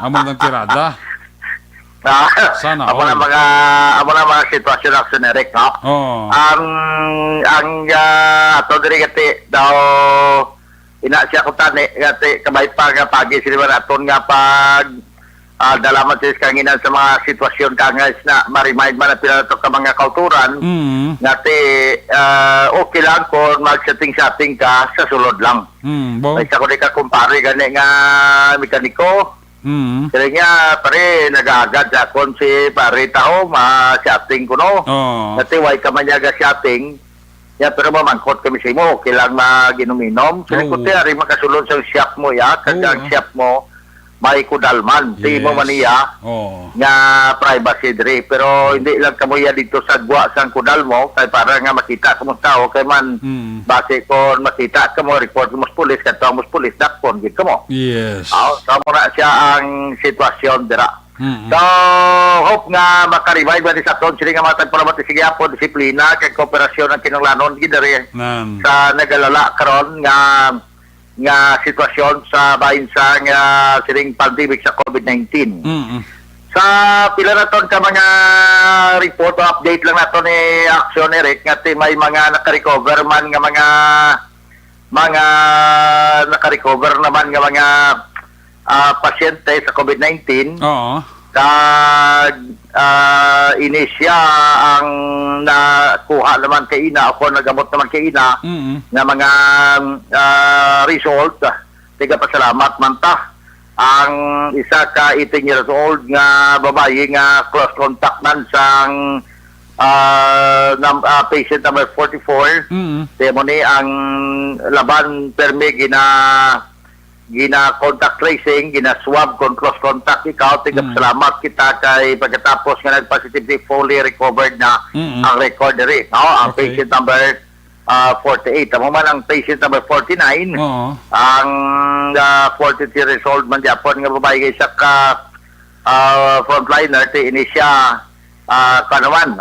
Amo ang tirada. Sana all. Amo na mga sitwasyon ng sinerek, no? Ang ato diri gati daw ina siya ko tani gati kabait pa nga pagi sila naton nga pag dalaman sa kanginan sa mga sitwasyon kangais na ma-remind man na pinato ka mga kauturan ngati okay lang kung mag-setting-setting ka sa sulod lang. Isa ko di ka kumpare gani nga mekaniko kaya nga pare nag-agad akon si pare tao ma-setting ko no ngati way ka man yaga setting pero mamangkot kami sa imo okay lang mag-inom-inom kaya ko tiyari makasulod sa shop mo kasi ang shop mo may kudalman, di mo maniya nga privacy diri pero hindi lang kamo ya dito sa gwa sang kudal mo kay para nga makita kamo tao kay man base kon makita kamo report mo sa pulis kadto mo sa pulis dakpon gid kamo so muna siya ang sitwasyon dira so hope nga maka-revive ba sa ton sila nga matag para sige po disiplina kay kooperasyon ang kinahanglanon gid diri sa nagalala karon nga sitwasyon sa bahin sa nga siring pandemic sa COVID-19. Sa pila na ton ka mga report o update lang nato ni Action Eric nga may mga naka-recover man nga mga naka-recover naman nga mga pasyente sa COVID-19. Inisya ang nakuha naman kay ina ako nagamot naman kay ina na mga result tiga pasalamat man ta ang isa ka 18 years old nga babae nga close contact man sang patient number 44 demo ni ang laban permi gina contact tracing, gina swab kon close contact ikaw tigap salamat kita kay pagkatapos nga nag-positively fully recovered na ang record diri ang patient number 48 amo man ang patient number 49 ang 43 years old man Japon nga babae sa ka frontliner ti ini siya kanaman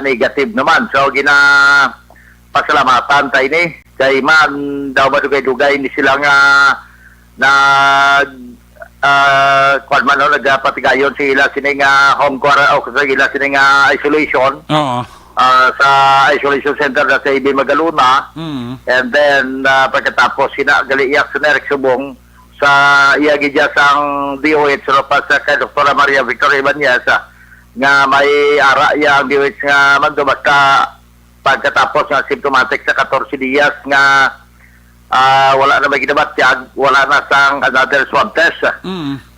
negative naman so gina pasalamatan tayo ni kay man daw ba dugay-dugay ni sila nga kwan man nagpatigayon sila sining home quarantine o sila sining isolation sa isolation center na sa Ibi Magaluna and then pagkatapos gali-iyak sa Nerek Subong sa iyagi dya sang DOH pa sa kay Dr. Maria Victoria Ibanez nga may ara yang DOH nga man basta pagkatapos nga symptomatic sa 14 dias nga wala na may ginabatyag, wala na sang another swab test.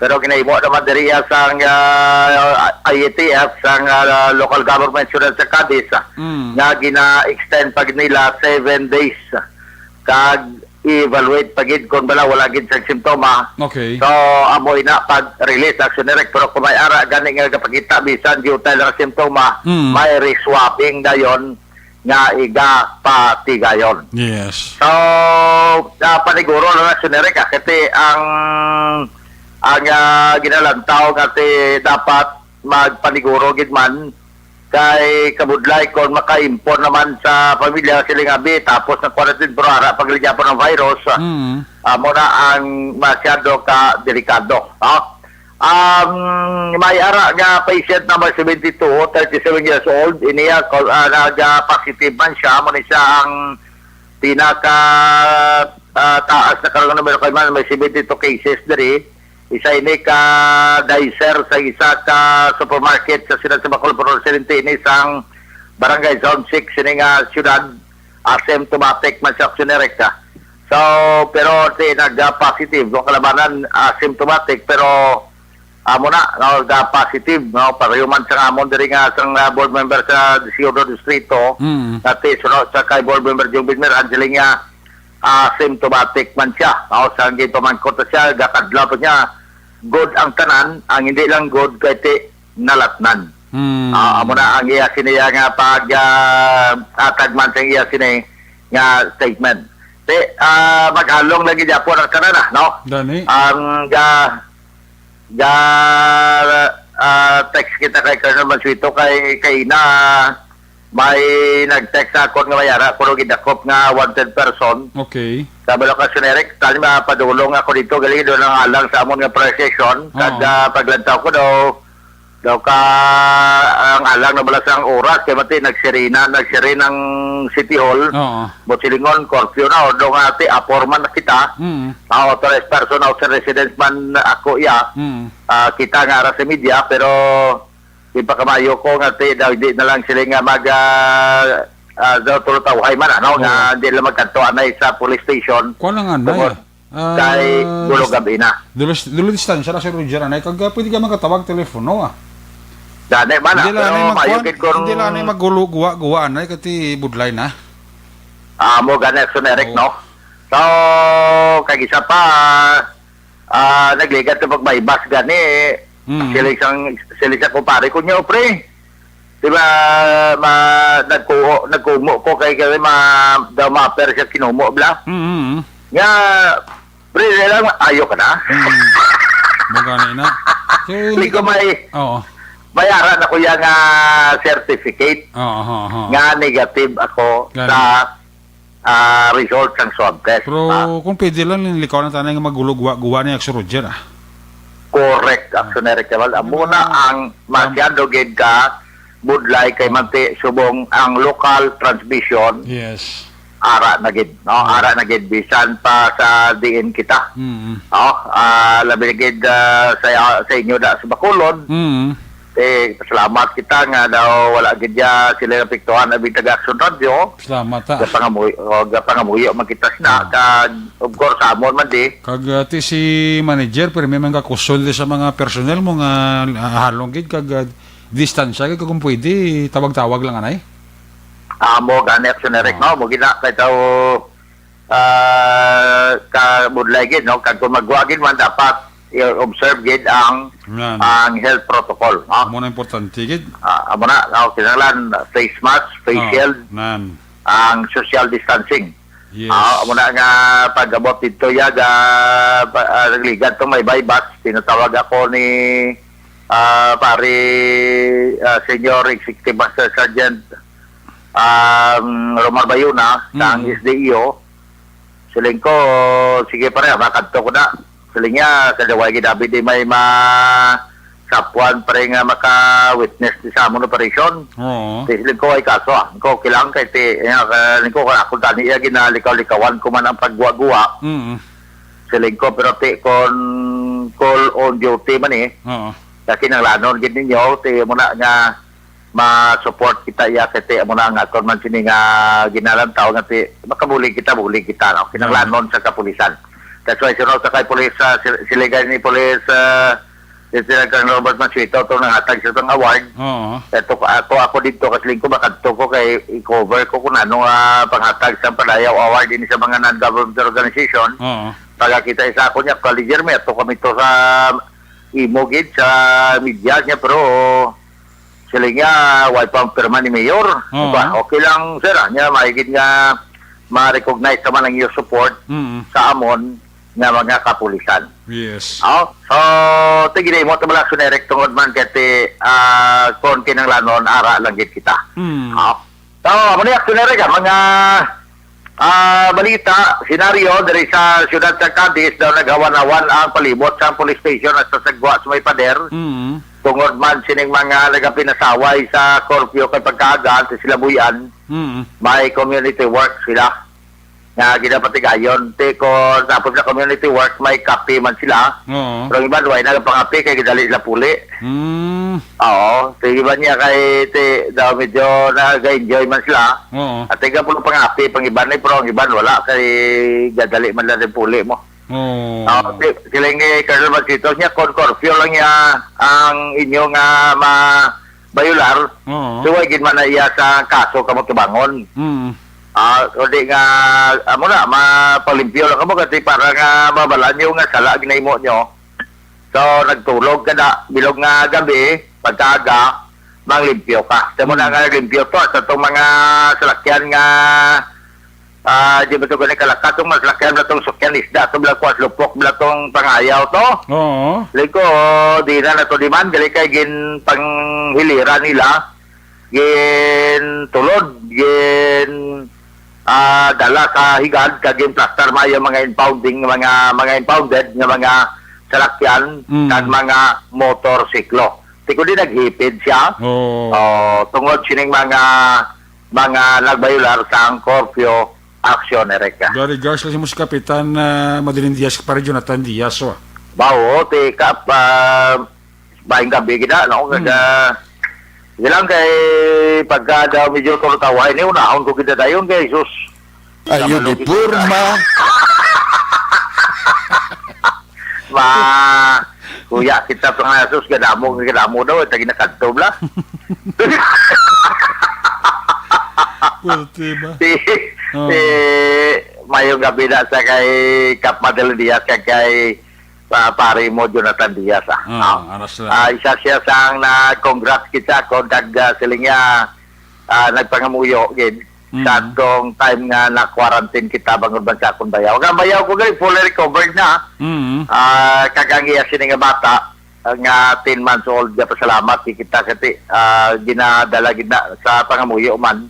Pero ginahimo naman diri sang IATF sang local government unit sa Cadiz nga gina-extend pag nila 7 days kag evaluate pagid kung bala wala gid sang simptoma. So amoy na pag-release action direct pero kung may ara gani nga kapagita bisan gyud tayo ang simptoma may reswapping dayon nga iga patigayon. Yes. So, paniguro lang na sinere kasi ang ginalantaw kasi dapat magpaniguro gid man kay kabudlay kon makaimpon naman sa pamilya silingabi tapos na quarantine pero ara pagligyapan ng virus mo na ang masyado ka delikado. May ara nga patient number 72, 37 years old, iniya nag-positive man siya, mo ni siya ang pinaka taas na karong numero kay man, may 72 cases diri. Isa ini ka dicer sa isa ka supermarket sa Sinag sa Bacolod, Provincia, ini sang Barangay Zone 6 ini nga syudad, asymptomatic man siya ka. So, pero nag-positive, no, kalabanan asymptomatic, pero amo na, nag-positive, no, pareho man sa amon diri nga sang board member sa Isidro Distrito, dati sunod sa kay board member yung Bidmer, Angeling nga asymptomatic man siya. No, sa gipamangkot siya, gakadlaw po niya, good ang tanan, ang hindi lang good kay nalatnan. Amo na ang iya siniya nga pag atagman sa iya sini nga statement. Mag-along lagi dyan po ng tanan, no? Dani? Ang text kita kay Colonel Mansuito kay na may nag-text ako nga mayara kuno gidakop nga wanted person. Okay. Sabi lang ka Eric, tali mapadulong ako dito galing doon ang alang sa amon nga precision. Kada paglantaw ko daw ka ang alang na balas ang oras kay mati nagsiri ng City Hall. Bosilingon curfew na do nga ati aporman na kita. Authorized person out sa residence man ako kita nga ara sa media pero di pa kamayo ko nga di na lang sila nga mag tulutaw ay man nga di lang magkantuan na sa police station. Kuha lang anay. Kay Bulog gabi na. Dulo distansya na si Roger anay kag pwede ka magkatawag telepono Dane man pero mayugid ko hindi lang anay magguwa anay kati budlay na. Mo ganet so Eric no. So kag isa pa nagligat sa pagbaybas gani sila ko pare ko niyo pre. Diba nagkumo ko kay daw ma-per siya kinumo bla. Nga pre lang ayo ka na. Magani na. So hindi ko bayaran ako yung certificate nga negative ako sa result ng swab test. Pero kung pwede lang likaw na tanay nga maggulo-guwa ni Axel Roger Correct, actionary kamal. Muna ang masyado gid ka budlay kay manti subong ang local transmission. Yes. Ara na gid, no? Ara na gid bisan pa sa diin kita. Labi gid sa inyo da sa Bacolod. Salamat kita nga daw wala gid ya sila napiktuhan abi taga Action Radio. Salamat ta. Gapangamuyo magkitas na kag of course amon man di. Kag si manager pero may mga kusol sa mga personnel mo nga halong gid kag distansya kag kung pwede tawag-tawag lang anay. Mo gani Action Eric no mo gina kay taw ka budlay gid no kag kung magwagin man dapat i-observe gid ang health protocol. Amo na importante gid. Amo na kinahanglan face mask, face shield, ang social distancing. Yes. Amo na nga pag-abot dito yaga nagligat to may bypass tinatawag ako ni pare Senior Executive Master Sergeant Romar Bayuna ng SDEO. Siling ko sige pare makadto ko na. Salinya kadaway gidabi di may sapwan pare nga maka-witness di sa amon operation. Siling ko ay kaso ko kilang kay ko ako tani iya ginalikaw-likawan ko man ang pagguwa-guwa. Siling ko pero kon call on duty man kasi nang lanon gid ninyo mo na nga ma-support kita iya kay mo na nga kon man sini nga ginalantaw nga makabuli kita no kinanglanon sa kapulisan. That's why sunod sa kay police siligay ni police sila kang Robert Mansuito to nang hatag sa tong award. Ako dito kasi lingko makadto ko kay i-cover ko kung ano panghatag sa Palayaw Award din sa mga non-government organization. Pagkita isa ako niya Kaliger may ato kami to sa imogid sa media niya pero sila nga, why pang pirma ni Mayor. Diba? Okay lang, sir. Nga, mahigit nga ma-recognize naman ang iyong support sa amon nga mga kapulisan. Yes. So, tigilay mo, tabala sunerek tungod man kati kon kinang lanon, ara lang git kita. So, muna sunerek mga balita, senaryo dari sa siyudad sa Cadiz daw naghawan-awan ang palibot sa police station at sa sagwa sa may pader. Tungod man sining mga nagapinasaway sa curfew kay pagkaaga sa Silabuyan. May community work sila nga ginapatigayon. Ko tapos sa community work may kape man sila. Pero iba duway nagapangapi kay gidali sila puli. Oo, iba niya kay daw medyo nag-enjoy man sila. At iga po pangapi pang iba ni pero ang iba wala kay gadali man lang puli mo. Sila nga Colonel Marquitos niya curfew lang niya ang inyong bayular. Suway gid man na iya sa kaso kamot kabangon. Kundi nga, muna, mapalimpyo lang mo kasi para nga mabalan nyo nga sala, ginahimo nyo. So, nagtulog ka na, bilog nga gabi, pagkaga, manglimpyo ka. Sa muna nga limpyo to, sa itong mga salakyan nga, di ba ito ganit kalakat, itong masalakyan na itong sukyan isda, itong bilakwas lupok, itong pangayaw to. Liko, di na ito diman, gali kay gin panghilira nila, gin tulod, gin dala sa higad kaging plaster mayo mga impounding mga impounded nga mga salakyan kag mga motorsiklo. Tiko di naghipid siya. Tungod sining mga nagbayular sa ang curfew action ereka. Dari guys lang si Kapitan Madeline Diaz para Jonathan Diaz. Bao ti kap baing gabi gina no ilang kay pagka daw medyo tulutaway ni unahon ko kita dayon kay Jesus. Ayun ni Purma. Kuya kita pang Jesus gadamo daw tagi nakadto bla. Puti ba? Mayong gabi na sa kay Kap Madel Diaz kay pare mo Jonathan Diaz isa siya sang na-congrats kita kung silingya nagpangamuyo gid sa atong time nga na-quarantine kita bangod bansa akong bayaw. Ang bayaw ko gani fully recovered na kagangiya sining nga bata nga 10 months old ga pasalamat kita kasi ginadala gid na sa pangamuyo man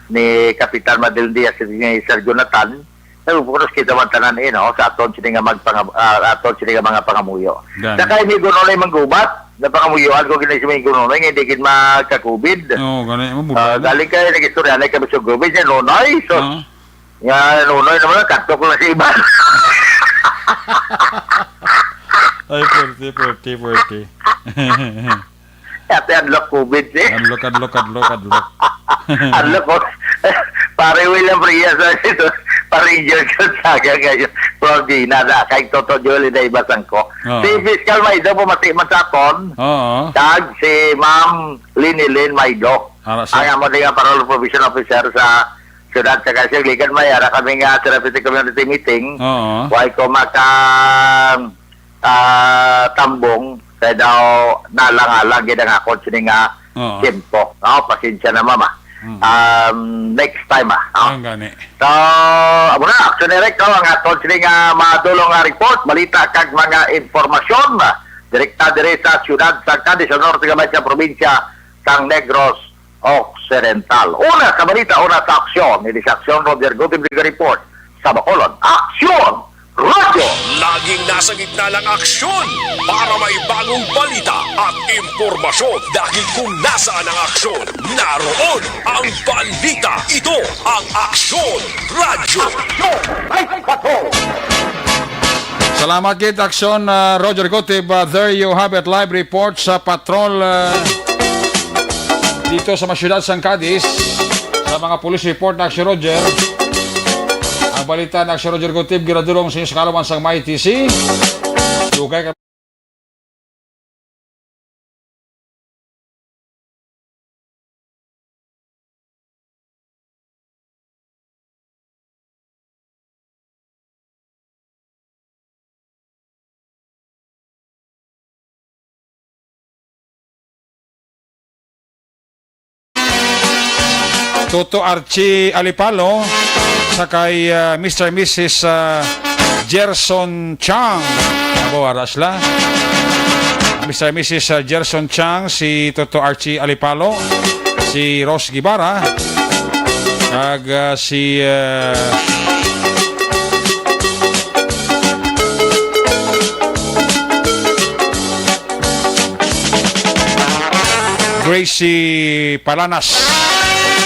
ni Kapitan Madel Diaz ni Sir Jonathan. Puros kita man tanan sa aton sini nga aton sini nga mga pangamuyo. Saka ni gunolay manggubat na pangamuyoan ko ginay sa gunolay nga hindi gid magka-COVID. Gani mo galing kay nagistorya na kay sa COVID niya nonoy. So nga nonoy naman kadto ko na sa iba. Ay puti. Ate unlock COVID eh. Unlock. Unlock ko. Pare William Priya sa ito. Pa-ranger ko saga ngayon. Progi na kay Toto Jolie na ibasang ko. Si Fiscal Maido pumati man sa aton. Tag si Ma'am Linilin Maido. Ang amo nga parol provision officer sa siyudad sa Kasiligan Mayara kami nga therapeutic community meeting. Why ko tambong kaya daw nalang-alang gid ang ako sini nga tempo. Pasensya na mama. Next time gani. So, amo na action direct ang aton sini nga madulong nga report, balita kag mga informasyon direkta dire sa siyudad sa Cadiz sa norte gamay sa probinsya sang Negros Occidental. Una sa balita, una sa aksyon, ni sa aksyon Roger Gutib report sa Bacolod. Aksyon! Radyo! Laging nasa gitna ng aksyon para may bagong balita at impormasyon dahil kung nasaan ang aksyon, naroon ang balita. Ito ang Aksyon Radyo. Salamat kit Aksyon Roger Gotib. There you have it, live report sa patrol dito sa masyudad sang Cadiz sa mga police report na Aksyon Roger. Ang balita na si Roger Gotib, giradurong sa inyo sa Kalawan sang MyTC. Dugay Toto Archie Alipalo, sakay Mr. and Mrs. Gerson Chang. Abo arasla. Mr. and Mrs. Gerson Chang, si Toto Archie Alipalo, si Ros Gibara, ag si Gracie Palanas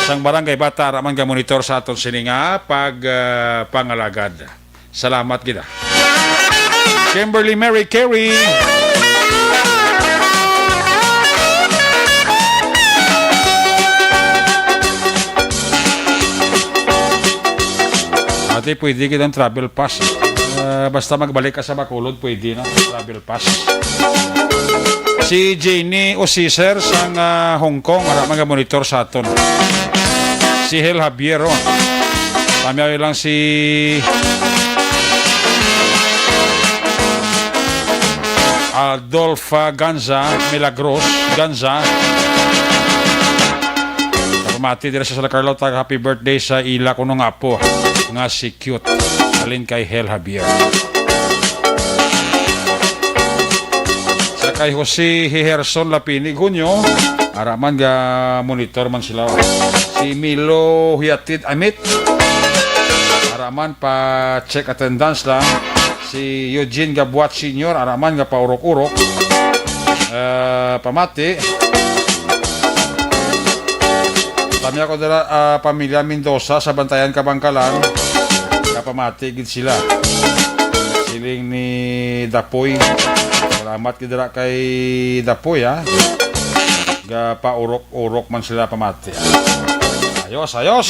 sang barangay Bata raman ga monitor sa aton sininga pag pangalagad. Salamat gida. Kimberly Mary Carey, ate pwede kitang travel pass. Basta magbalik ka sa Bacolod, pwede na travel pass. Si Janie o Caesar sang Hong Kong, ara mga monitor sa aton. Si Hel Javiero. Pamyayo lang si Adolfa Ganza, Milagros Ganza. Pamati dira sa Carlota, happy birthday sa ila kuno nga po nga si cute. Alin kay Hel Javier. Kay Jose Hiherson Lapini Gunyo, araman ga monitor man sila. Si Milo Hiatid Amit, araman pa check attendance lang. Si Eugene Gabuat Senior, araman ga paurok-urok. Pamati. Tami ako dala pamilya Mendoza sa Bantayan Kabangkalan. Kapamati gid sila. Siling ni Dapoy. Salamat kidra kay Dapoy ha. Ga paurok-urok man sila pamati. Ayos.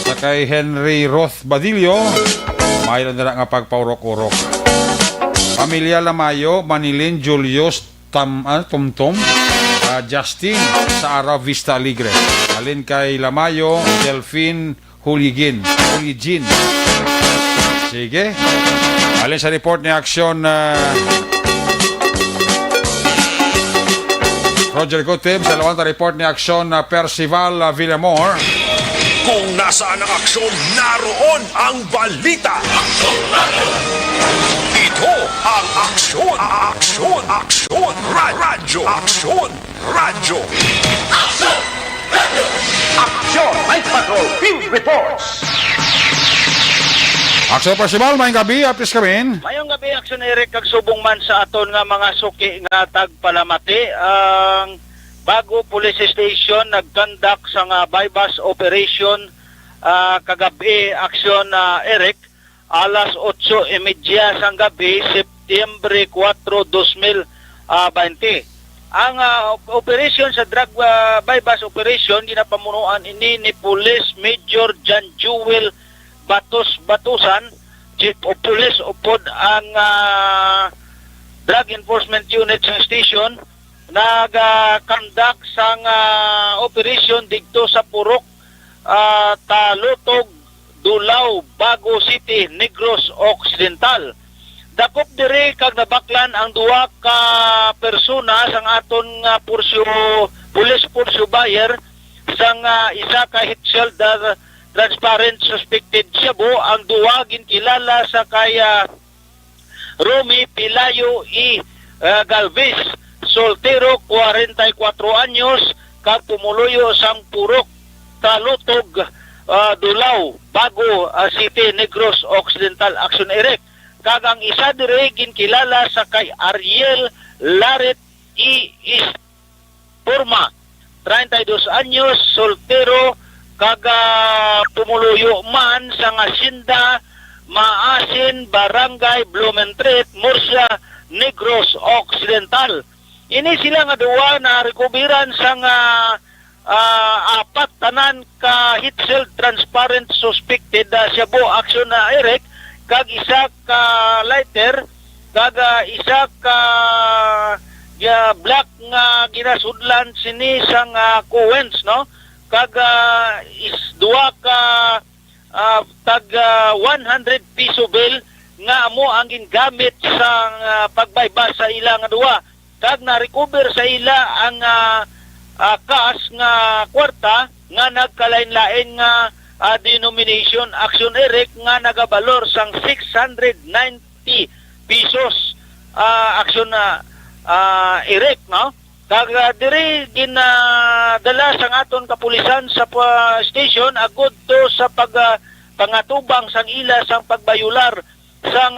Sa kay Henry Roth Badillo, may lang nga pagpaurok-urok. Pamilya Lamayo, Manilin, Julius, Tumtom, Justin sa Ara Vista Alegre. Alin kay Lamayo, Delphine Huligin. Sige. Alin sa report ni Aksyon Roger Gutib, sa lawang report ni Aksyon Percival Villamor. Kung nasaan ang aksyon, naroon ang balita. Ito ang aksyon radyo. Aksyon Night Patrol Field Reports. Aksyon Percival, mayong gabi, apis kami. Mayong gabi, Aksyon Eric, kagsubong man sa aton nga mga suki nga tagpalamati. Ang bago police station nagkandak sa nga bypass operation kagabi, Aksyon Eric, alas 8:30 sang gabi, Setyembre 4, 2020. Ang operation sa drug bypass operation ginapamunuan ini ni Police Major John Jewel Batusan, Chief of Police upod ang Drug Enforcement Unit sa station, nag-conduct sang operation dito sa Purok, Talutog, Dulaw, Bago City, Negros Occidental. Dakop diri kag nabaklan ang duwa ka persona sang aton police pursue buyer sang isa ka hit shoulder transparent suspected shabu. Ang duwa ginkilala sa kaya Romy Pilayo Galvez, soltero, 44 anyos, kag pumuluyo sang Purok, Talutog, Dulaw, Bago City, Negros Occidental. Aksyon Eric. Kag ang isa dire ginkilala sa kay Ariel Laret Porma, 32 anyos, soltero, kaga pumuluyo man sa Hacienda Maasin, Barangay Blumentritt, Murcia, Negros Occidental. Ini sila nga duwa na rekubiran sa nga apat tanan ka hit cell transparent suspected shabu. Aksyon na Eric, kag isa ka lighter, kag isa ka black nga ginasudlan sini sang coins, no? Kag duwa ka tag 100 piso bill nga amo ang gingamit sa pagbayba sa ila nga duwa. Kag na-recover sa ila ang cash nga kwarta nga nagkalain-lain nga denomination action Eric nga nagabalor sang 690 pesos action Eric, no? Kag diri ginadala sang aton kapulisan sa station agud to sa pangatubang sang ila sang pagbayular sang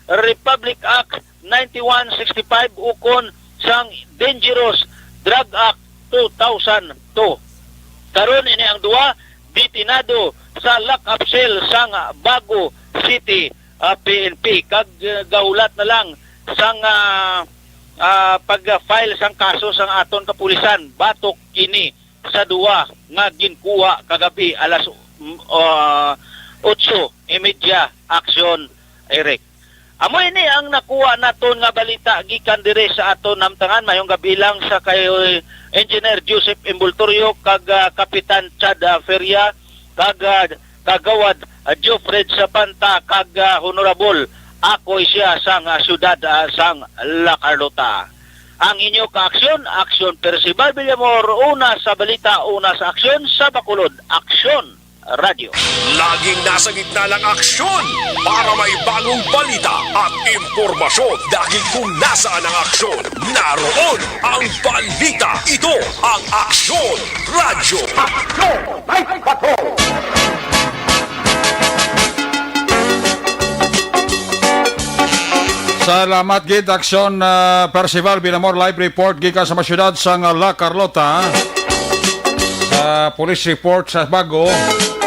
Republic Act 9165 ukon sang Dangerous Drug Act 2002. Karon ini ang duwa detinado sa lock-up cell sang Bago City PNP kag gaulat na lang sang pag-file sang kaso sang aton kapulisan batok kini sa duwa nga ginkuha kagabi alas 8:30 action Eric. Amo ini ang nakuha naton nga balita gikan dire sa aton namtangan mayong gabi lang sa kay Engineer Joseph Embultorio kag Kapitan Chad Feria kag kagawad Jofred Sapanta kag Honorable ako siya sang syudad sang La Carlota. Ang inyo ka-aksyon, Aksyon Percival Villamor, una sa balita, una sa aksyon sa Bacolod, Aksyon Radio. Laging nasa gitna ng aksyon para may bagong balita at impormasyon dahil kung nasaan ang aksyon, naroon ang balita. Ito ang Aksyon Radio. Action Night Patrol! Salamat gid Aksyon Percival Villamor live report gikan sa masyudad sang La Carlota. Sa police report sa Bago,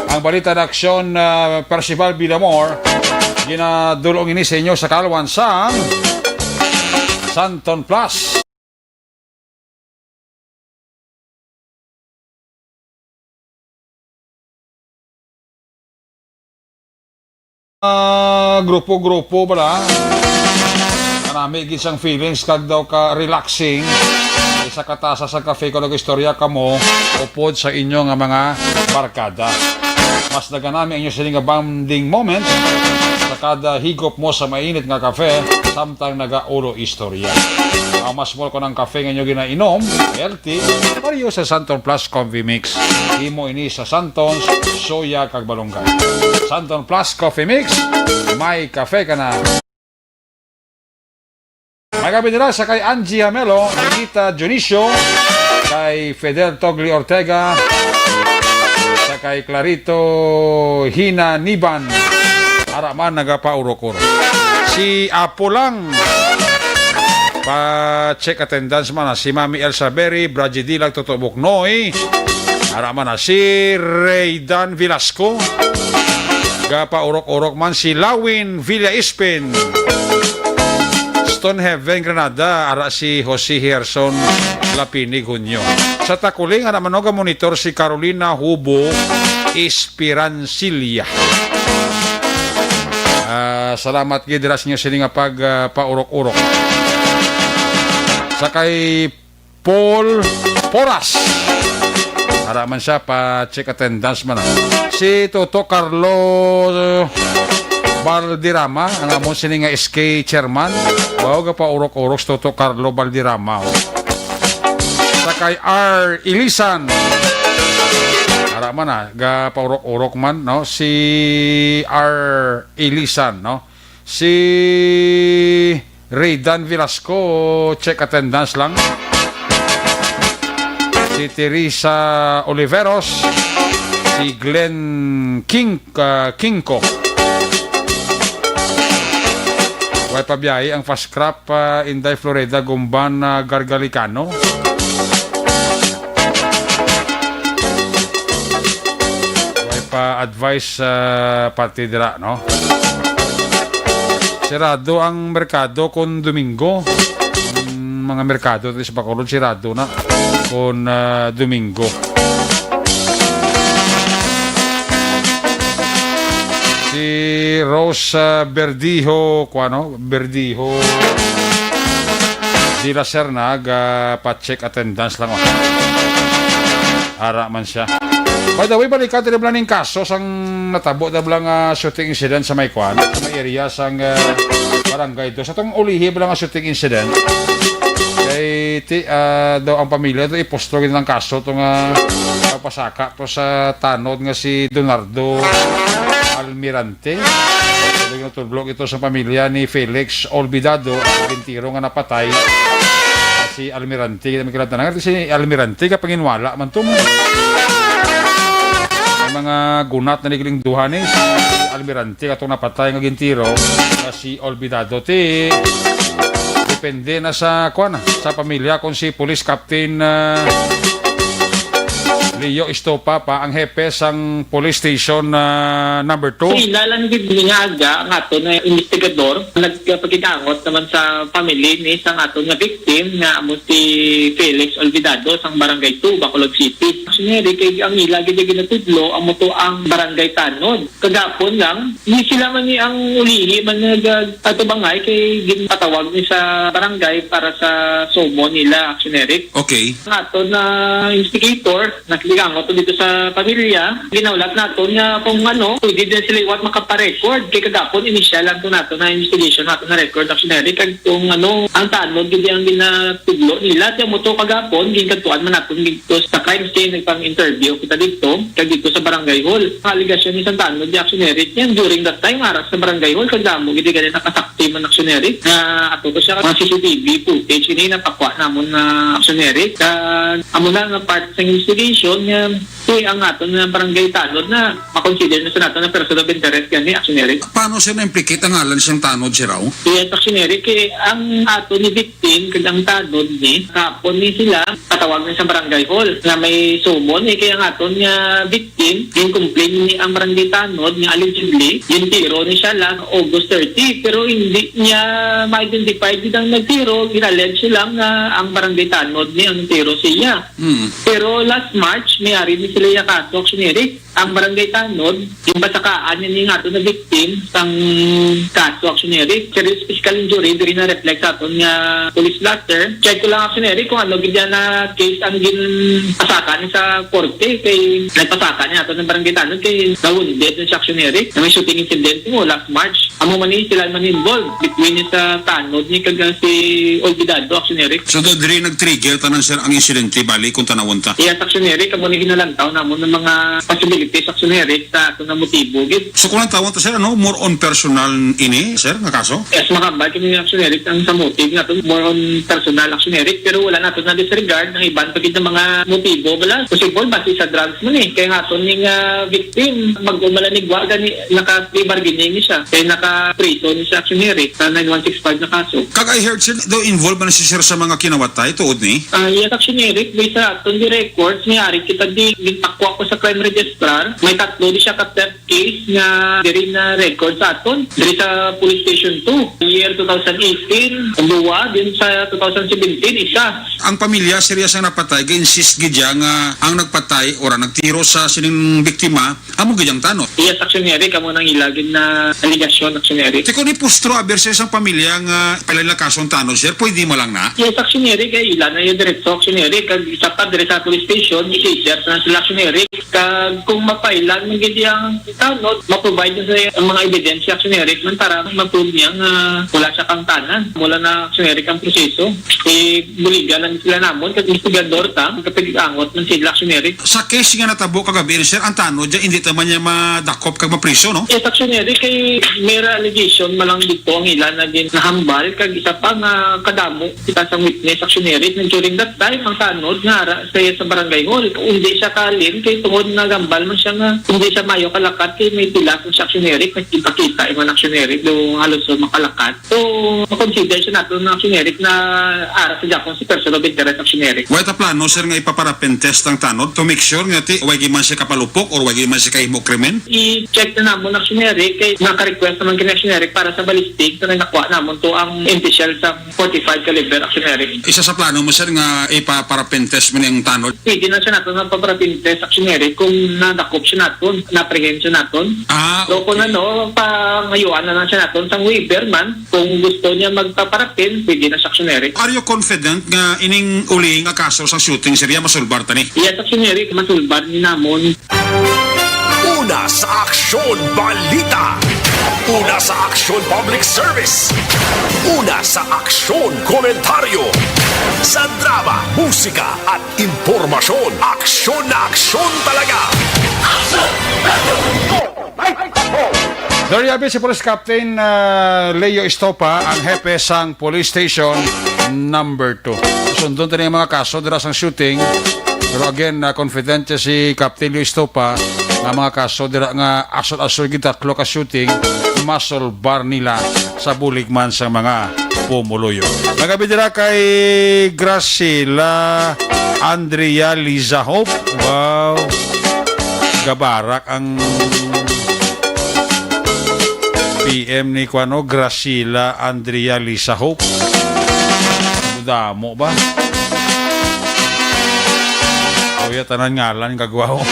ang balita ng Aksyon Percival Villamor ginadulong ini sa inyo sa kalwan sang Santon Plus. Grupo-grupo bala. Marami gisang feelings kag daw ka relaxing isa katasa sa cafe ko nag-istorya kamo upod sa inyo nga mga barkada. Mas naganami ang inyo siling nga bonding moment sa kada higop mo sa mainit nga kafe samtang nagaulo istorya. Ang mas small ko ng kafe nga inyo ginainom healthy pariyo sa Santon Plus Coffee Mix. Imo ini sa Santons soya kag balonggay. Santon Plus Coffee Mix may kafe ka na. Magabi nila sa kay Angie Hamelo, Anita Dionisio, kay Fidel Togli Ortega, sa kay Clarito Hina Niban, araman nagapaurok-urok. Si Apo lang, pa-check attendance man na si Mami Elsa Berry, Brajidilag Totobok Noy, araman na si Raydan Velasco, gapaurok-urok man si Lawin Villa Ispin, Stone Heaven, Granada, ara si Jose Gerson Lapinig Hunyo. Sa Takuling, naman nga monitor si Carolina Hubo Espirancilia. Salamat gidiras niyo sila nga paurok-urok. Sa kay Paul Poras, araman siya pa-check attendance man. Si Toto Carlo Baldirama, ang amon sini nga SK chairman, bawa pa urok-urok Toto Carlo Baldirama. Sa kay R. Ilisan, araman na, ga pa urok-urok man, no? Si R. Ilisan, no? Si Raydan Velasco, check attendance lang. Si Teresa Oliveros, si Glenn Kingko, way pabiyahe ang fast crop Inday Florida Gumban Gargalicano. Way pa advice pati dira, no? Sirado ang merkado kon Domingo. Mga merkado sa Bacolod sirado na kon Domingo. Si Rosa Berdijo, Berdijo di la Sernag, pa-check attendance lang. Ara man siya. By the way, balikan din lang ng kaso sang natabo na lang shooting incident sa Maykuan, sa may area sang barangay do. Sa itong ulihi lang shooting incident, kay kay daw ang pamilya daw ipostro ng kaso itong pasaka to sa tanod nga si Donardo Almirante. Natulblog ito sa pamilya ni Felix Olvidado, ang bintiro nga napatay si Almirante. Si Almirante kapanginwala man ito mo. May mga gunat na nigiling duhanin si Almirante katong napatay nga gintiro si Olvidado. Depende na sa pamilya kung si Police Captain Leo Estopa pa ang hepe sang police station number 2. Ilalang din nga ang ato na investigador nagpagitangot naman sa family ni sang ato nga victim nga amo si Felix Olvidado sang barangay 2 Bacolod City. Actually kay ang ila gid ginatudlo amo to ang barangay Tanod. Kagapon lang ni sila man ni ang ulihi man nagpatubangay kay ginpatawag ni sa barangay para sa sumo nila actionary. Okay. Ang ato na investigator ligangot dito sa pamilya, ginaulat nato nga kung pwede din sila iwat makaparecord. Kaya kagapon, initial lang ito nato na investigation nato na record actionary. Kag kung ang tanod, hindi ang ginatudlo nila. Kaya mo ito kagapon, ginagatuan man nato dito sa crime scene, nagpang-interview kita dito, kag dito sa barangay hall. Ang aligasyon ni San Tanod, di actionary, yan during that time, aras sa barangay hall, kagamo, hindi ganyan nakasakti man actionary. Ato ko siya, mga CCTV footage, ini napakwa namon na actionary. Amo na nga part sa investigation, ang aton na barangay Tanod na makonsider na sa nato na person of interest gani actionary. Paano siya na-implicate ang ngalan siyang Tanod si Raw? Yes, actionary kay ang ato ni victim kag ang Tanod ni kapon ni sila patawag ni sa barangay hall na may sumon kay ang aton nga victim yung complain ni ang barangay Tanod nga allegedly yung tiro ni siya lang August 30 pero hindi niya ma-identify ang nagtiro ginalege lang nga ang barangay Tanod ni ang tiro siya. Pero last March may-ari ni sila yung kaso actionary. Ang barangay Tanod, yung pasakaan niya ni nga ito na victim sang kaso actionary. Serious physical injury, hindi rin na-reflect sa aton nga police blatter. Check ko lang actionary kung ganyan na case ang ginpasakan niya sa korte kay nagpasakan niya ito ng barangay Tanod kay na-wounded na siya actionary. Na may shooting incident mo last March. Amo man sila man involved between niya sa Tanod ni kag si Olvidado actionary. So doon rin nag-trigger tanan sir ang insidente bali kung tanawon ta? Yes, actionary. Kamo ni ginalantaw namon ng mga possibilities actionary sa ato na motibo. So kung ang tawon ta sir, more on personal ini, sir, nga kaso? Yes, makabal kami yung actionary ang sa motive nato more on personal actionary pero wala nato na disregard ng ibang pagid ng mga motibo. Wala. Possible base sa drugs mo ni. Kaya nga ito ning victim magmalanigwa gani naka-plea bargaining siya. Kaya naka-prison ni sa actionary sa 9165 na kaso. Kag I heard sir, daw involved man si sir sa mga kinawatay tuod ni? Yes, actionary based sa aton di records niari kita di gintakwa ko sa crime registrar. May tatlo di siya ka-theft case nga diri na record sa aton. Diri sa police station 2 year 2018, duwa din sa 2017 isa. Ang pamilya serious ang napatay, ga-insist gidya nga ang nagpatay ora nagtiro sa sining biktima amo gidyang Tanod. Yes, actionary kamo nang ilagin na allegation actionary. Tiko ni pustro versus ang pamilya nga palala kasong Tanod sir, pwede mo lang na? Yes, actionary kay ilan na yung diretso actionary kag isa pa dire sa police station i-share na sila actionary kag kung mapailan ng gidyang Tanod ma-provide sa mga ebidensya actionary man para ma-prove niya nga wala siya kang tanan mula na actionary kang proseso buligan lang sila namon kag investigador ta kapag angot ng sila actionary. Sa case nga natabo kagabi sir, ang Tanod dyan hindi taman niya madakop kag mapriso no? Yes, actionary kay may allegation malang dito ang ilan na din nahambal kag isa pa nga kadamo kita sa witness actionary na during that time ang Tanod nga sa barangay hall hindi siya kalin kay tungod na gambal man siya nga hindi siya mayo kalakat kay may pila sa actionary nagkita-kita yung actionary do halos makalakat. So makonsider siya nato na actionary na ara sa Japon si person of interest actionary. Wala ta plano sir nga ipaparapen test ang Tanod to make sure nga ti wagi man siya kapalupok or wagi man siya kahimo krimen? I-check na namon actionary kay naka-request naman kay actionary para sa ballistic na nakuha namon to ang empty shell sa 45 caliber actionary. Isa sa plano mo sir nga ipaparapen test mo yung Tanod? Pwede na siya nato ng paparapin test actionary kung nadakop siya naton, na-apprehend siya naton. So kung pangayuan na siya naton sang waiver man, kung gusto niya magpaparapin, pwede na siya actionary. Are you confident nga ining uling nga kaso sa shooting sir masulbar ta ni? Yes, actionary, masulbar ni namon. Una sa Aksyon Balita. Una sa Aksyon Public Service. Una sa Aksyon Komentaryo. Sa drama, musika at impormasyon. Aksyon na aksyon talaga. Dariabi si Police Captain Leo Estopa, ang hepe sang Police Station number 2. Sundon tayo mga kaso dira sang shooting. Pero again, confidente si Captain Leo Estopa nga mga kaso dira nga asol-asol gid tatlo ka shooting muscle bar nila sa buligman sa mga pumuluyo. Magabi dira kay Graciela Andrea Liza Hope. Wow. Gabarak ang PM ni Kuano Graciela Andrea Lisa Hope. Damo ba? O ya tanan ngalan kagwaho.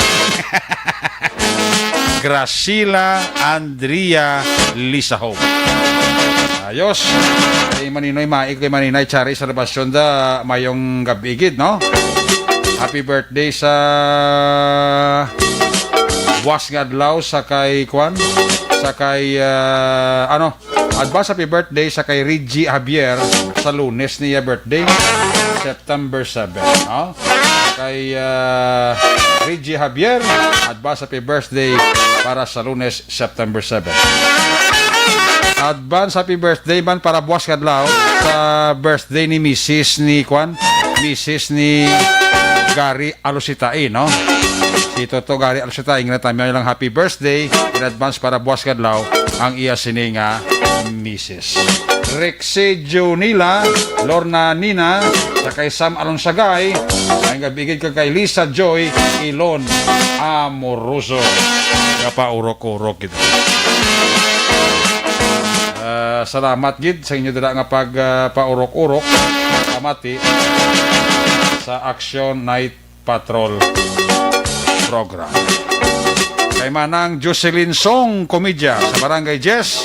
Graciela Andrea Lisa Hope. Ayos. Kay Maninoy Maik, kay Maninay Chari sa labasyon da mayong gabigid, no? Happy birthday sa buwas nga adlaw sa kay Kwan, sa kay advance happy birthday sa kay Reggie Javier sa Lunes niya birthday, September 7, no? Kay Reggie Javier, advance happy birthday para sa Lunes, September 7. Advance happy birthday man para buwas nga adlaw sa birthday ni Mrs. ni Kwan, Mrs. ni Gary Alusitain, no? Si Toto Gary Alusitain, nga tayo lang happy birthday in advance para buwas kadlaw ang iya sini nga Mrs. Rexy Junila, Lorna Nina, sa kay Sam Alonsagay, ang gabigid ka kay Lisa Joy Ilon Amoroso. Kapaurok-urok ito. Salamat gid sa inyo dira nga pag paurok-urok kamati sa Action Night Patrol program. Kay manang Jocelyn Song Komedya sa Barangay Jess,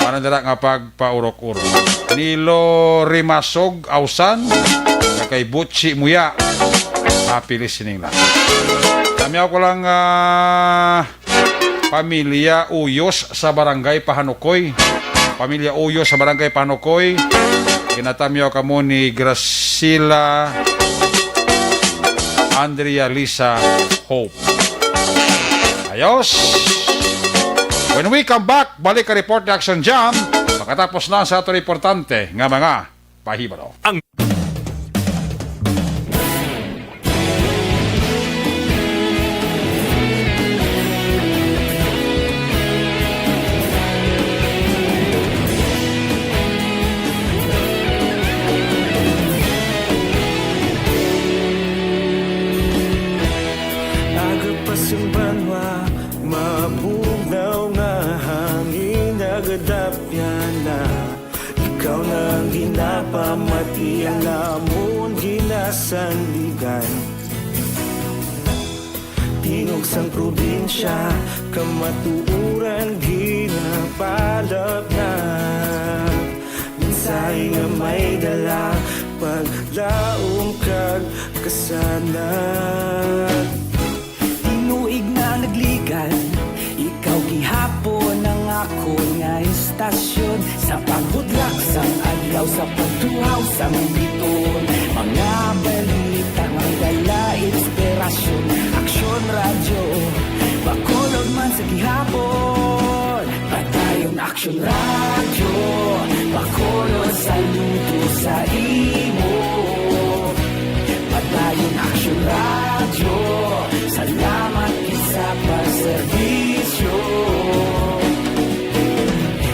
para dira nga pagpaurok-urok. Nilo Rimasog Ausan, kay Butchi Muya, happy listening lang. Kami ako lang Pamilya Uyos sa Barangay Pahanukoy. Pamilya Uyos sa Barangay Pahanukoy. Kinatamyo kamo ni Graciela Andrea Lisa Hope. Ayos! When we come back, balik ka report ni Action Jam. Pagkatapos na sa ato importante nga mga pahibalo. Ikaw nang ginapamati ang lamon ginasandigan. Tingog sang probinsya kamatuuran ginapalap na. Minsay nga may dala paglaong kag kasanat. Tinuig na nagligan, ikaw gihapon ang ako nga istasyon. Sa paghudlak sang adlaw, sa pagtuhaw sang biton. Mga balita nga dala inspirasyon. Aksyon radyo, bakolog man sa gihapon. Padayon Aksyon radyo, bakolog sa luto sa imo. Padayon Aksyon radyo, salamat isa pa serbisyo.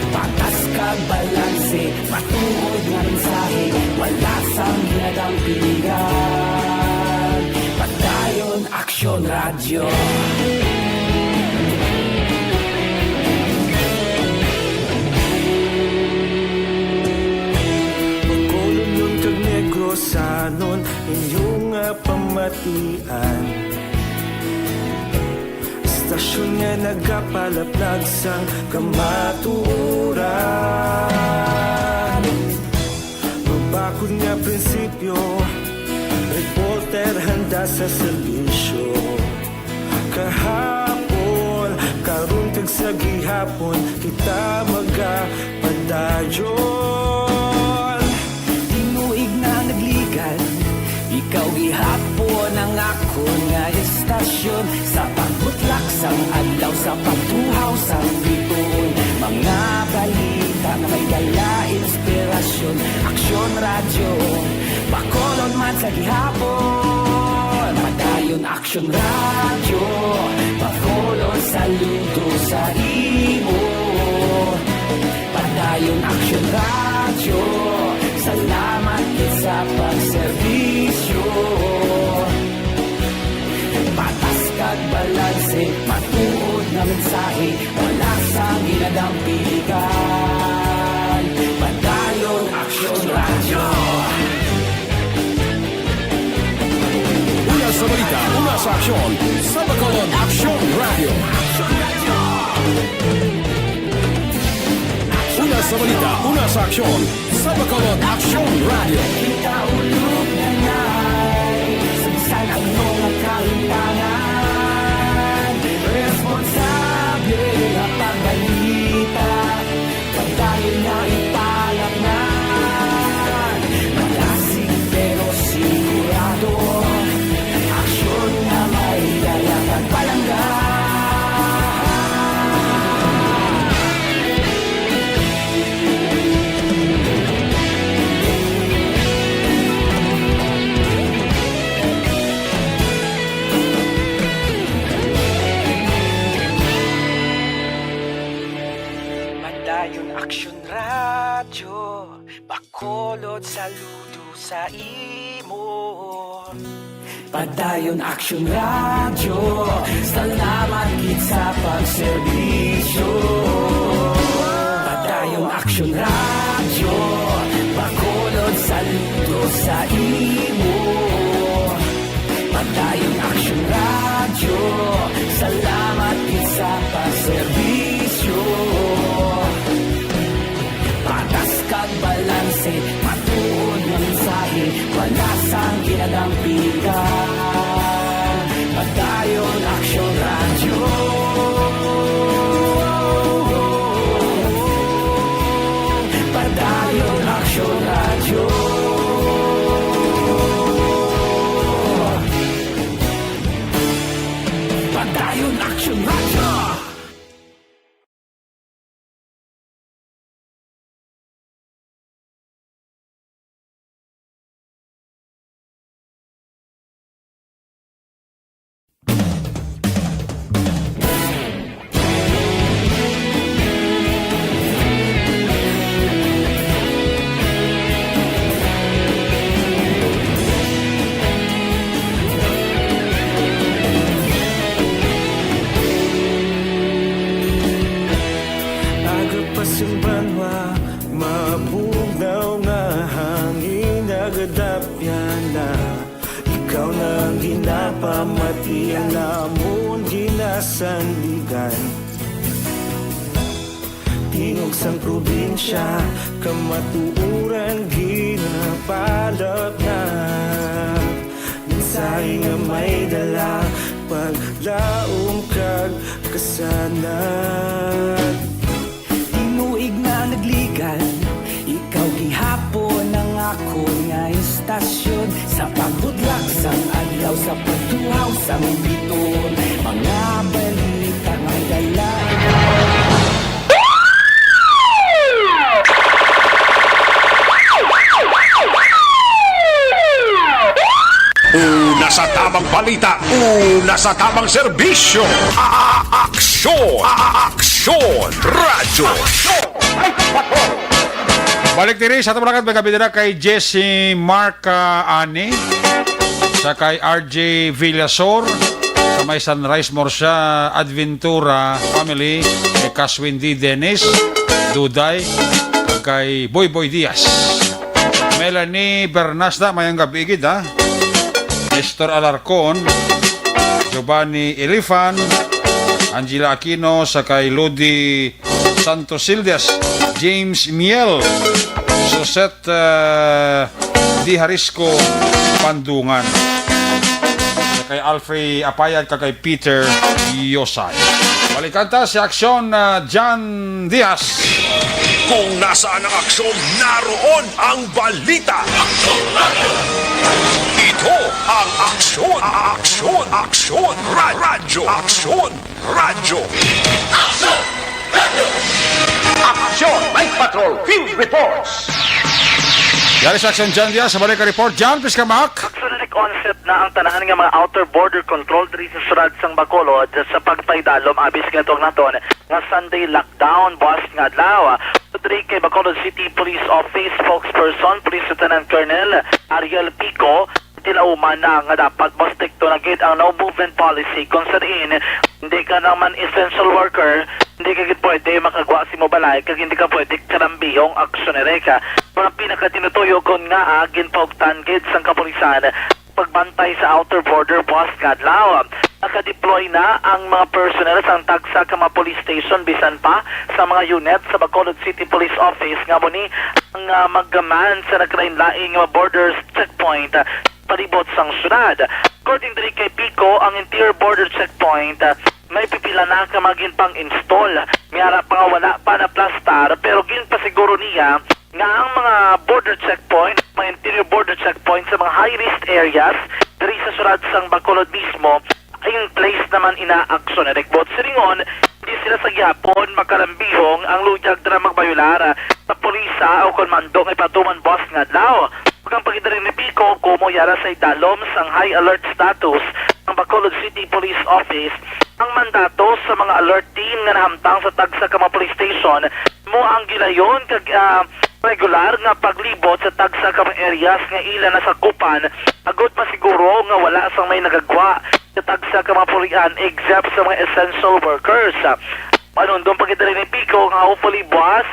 Patas kag balanse, matuod nga mensahe, wala sang ginadang piligan. Padayon Aksyon radyo. Pagkulong nun kag negrosanon, inyong pamatian. Istasyon nga nagapalaplag sang kamaturan. Magbakod nga prinsipyo, reporter handa sa serbisyo. Kahapon, Kag sa gihapon kita magapadayon. Tinuig na nagligan, ikaw gihapon ang ako nga estasyon. Sa pagbutlak sang adlaw, sa pagtuhaw sang bituon. Mga balita na may dala inspirasyon. Aksyon radyo, bakolon man sa gihapon. Padayon aksyon radyo, bakolon saludo sa imo. Padayon aksyon radyo, salamat sa pagserbisyo. Patas kag balanse, matuod na mensahe, wala sang ginadampigan. Padayon aksyon radyo. Una sa balita, una sa aksyon, sa Bacolod Action Radio. Una sa balita, una sa aksyon, sa Bacolod Action Radio. Kita ulog na na'y Sumsan ang mga kahintangan. Responsable na pagbalita, pagdayo na ipalaknan. Malasig pero sigurado, aksyon na may dalang palanggan. Padayon aksyon radyo, bakolod saludo sa imo. Padayon aksyon radyo, salamat gid sa pagserbisyo. Padayon aksyon radyo, bakolod saludo sa imo. Padayon aksyon radyo, salamat gid sa pagserbisyo. Patas kag balanse, matuod ng mensahe, wala sang ginadampigan. Padayon aksyon radyo. Padayon aksyon radyo. Padayon aksyon radyo. Agapasumbanwa, mabugnaw nga hangin nagadapyan na. Ikaw na ang ginapamatian, namon ginasandigan. Tingog sang probinsya, kamatuuran ginapalap na. Mensahe nga may dala, paglaong kag kasanat. Tinuig na nagligan, ikaw gihapon ang ako nga estasyon. Sa pagbudlak sang adlaw, sa pagtuhaw sang biton. Mga balita may dala. Una sa tamang balita, una sa tamang serbisyo. Aksyon! Aksyon! Radyo! Balik diri sa tabalakan magabidira kay Jesse Marca Ani sa kay RJ Villasor sa may Sunrise Morsha Adventura family kay Caswin D. Dennis Duday kay Boy Boy Diaz Melanie Bernasda mayang gabigid ha Nestor Alarcon Giovanni Elifan Angela Aquino sa kay Lodi Santos Sildias James Miel Susette Di Harisco Pandungan kay Alfred Apayag kay Peter Yosay. Balikan ta si aksyon John Diaz. Kung nasaan ang aksyon, naroon ang balita. Ito ang aksyon, aksyon, radyo, aksyon, radyo. Action! Night Patrol Field Reports! Yari sa aksyon John Diaz, sa balik ka report. John, please kamak. Actually, concept na ang tanahan ng mga outer border control diri sa Surad sang Bacolod sa pagpaydalom abis nga itong naton nga Sunday lockdown boss nga adlaw. Diri kay Bacolod City Police Office spokesperson Police Lieutenant Colonel Ariel Pico tilauman na nga dapat mo stricto na gid ang no movement policy kung saan hindi ka naman essential worker, hindi ka gid pwede makagwa si mobalay kag hindi ka pwede karambihong aksiyonere ka. Mga pinakatinutuyo kon nga ginpaugtan gid sang kapulisan pagbantay sa outer border post kadlaw. Naka-deploy na ang mga personnel sa tagsa ka mga police station bisan pa sa mga unit sa Bacolod City Police Office nga muni ang maggaman sa naglain-laing mga borders checkpoint palibot sang syudad. According to kay Pico, ang interior border checkpoint may pipila na ka maging pang-install. Mayara pa nga wala pa na plastar pero ginpasiguro niya nga ang mga border checkpoint, mga interior border checkpoint sa mga high-risk areas diri sa syudad sang Bacolod mismo ay in place naman ina-aksyon na rekbot. Siringon, hindi sila sa gyapon makarambihong ang luyag na magbayulara sa polisa o konmando ng patuman boss nga daw. Pagkang pagkitarin ni Pico, kumo yara sa idalom sang high alert status ng Bacolod City Police Office ang mandato sa mga alert team nga nahamtang sa tagsa ka mga police station mo ang gilayon kag regular nga paglibot sa tagsa ka mga areas nga ila nasakupan agud pa siguro nga wala sang may nagagwa sa tagsa ka mga pulian except sa mga essential workers. Doon pagkitarin ni Pico nga hopefully buwas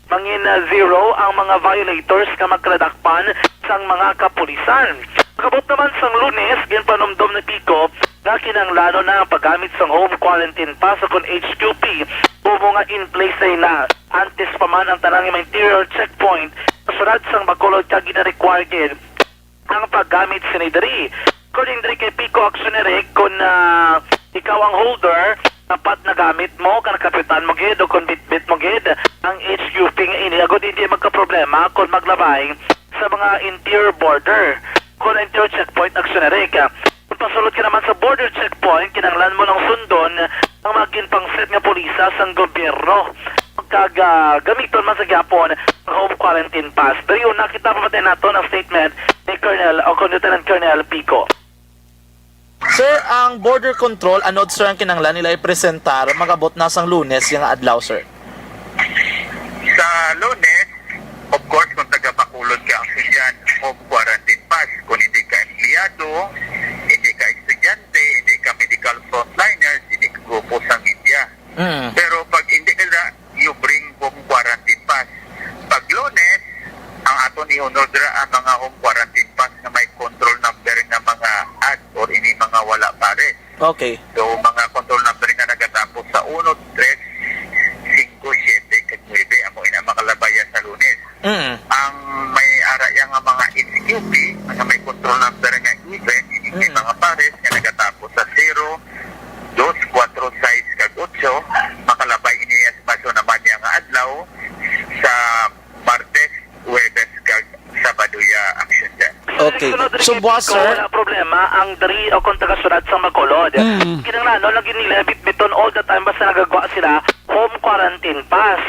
mangin zero ang mga violators nga magkladakpan sang mga kapulisan. Pagabot naman sang Lunes, ginpanumdom ni Pico nga kinanglano na ang paggamit sang home quarantine pass kon HQP umo nga in place na antes pa man ang tanang mga interior checkpoint sa syudad sang Bacolod kag gina-required ang paggamit sinidiri. According kay Pico Actionary, kung ikaw ang holder, dapat na gamit mo, kan kapitan mo gid o kung bitbit mo gid ang HQP nga ini. Agad hindi magka-problema kung maglabay sa mga interior border. Kung interior checkpoint actionary ka. Kung pasulod ka naman sa border checkpoint, kinanglan mo ng sundon ang maging pangset nga polisa sa gobyerno. Gamiton man sa gyapon ang home quarantine pass. Dari yun, nakita pa natin nato ang statement ni Colonel o Lieutenant Colonel Pico. Sir, ang border control, anod sir ang kinanglan nila ipresentar magabot na sang Lunes yung adlaw, sir? Sa Lunes, of course, kung taga-Bacolod ka ang sinyan, home quarantine pass. Kung hindi ka empleyado, hindi ka estudyante, hindi ka medical frontliners, hindi ka grupo sa media. Pero pag hindi ka na, you bring home quarantine pass. Pag Lunes, ang aton i-honordra ang mga home quarantine pass na may control number ng mga ad or ini mga wala pare. Okay. So, mga control number na nagatapos sa 1, 3, 5, 7, kag 9, amo ina makalabayan sa Lunes. Ang may araya nga mga HQP, mga may control number nga event, ini mga pares nga nagatapos sa 0, 2, 4, 6, kag 8, makalabay ini espasyo naman yung adlaw sa Martes, Huwebes, kag Sabado ya action dyan. Okay. So, boss, sir? Wala problema ang dari o kung taga-surat sa Bacolod. Kinanglano, lagi nila bitbiton all the time basta nagagawa sila home quarantine pass.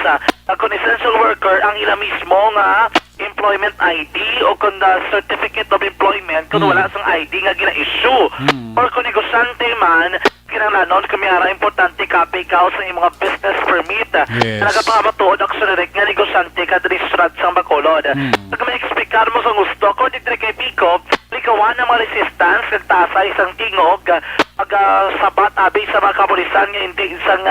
Kung essential worker, ang ila mismo nga employment ID o kung certificate of employment kung wala sang ID nga gina-issue. Or kung negosyante man, kinanglano, kumiyara importante copy ka sa mga business permit. Yes. Nagapamatuod ang sunarek nga negosyante ka dari surat sa Bacolod. Pag may explicar mo sa gusto, kung dito kay Pico, likawan ng mga resistance, nagtasa isang tingog, sabat abi sa mga kapulisan nga hindi isang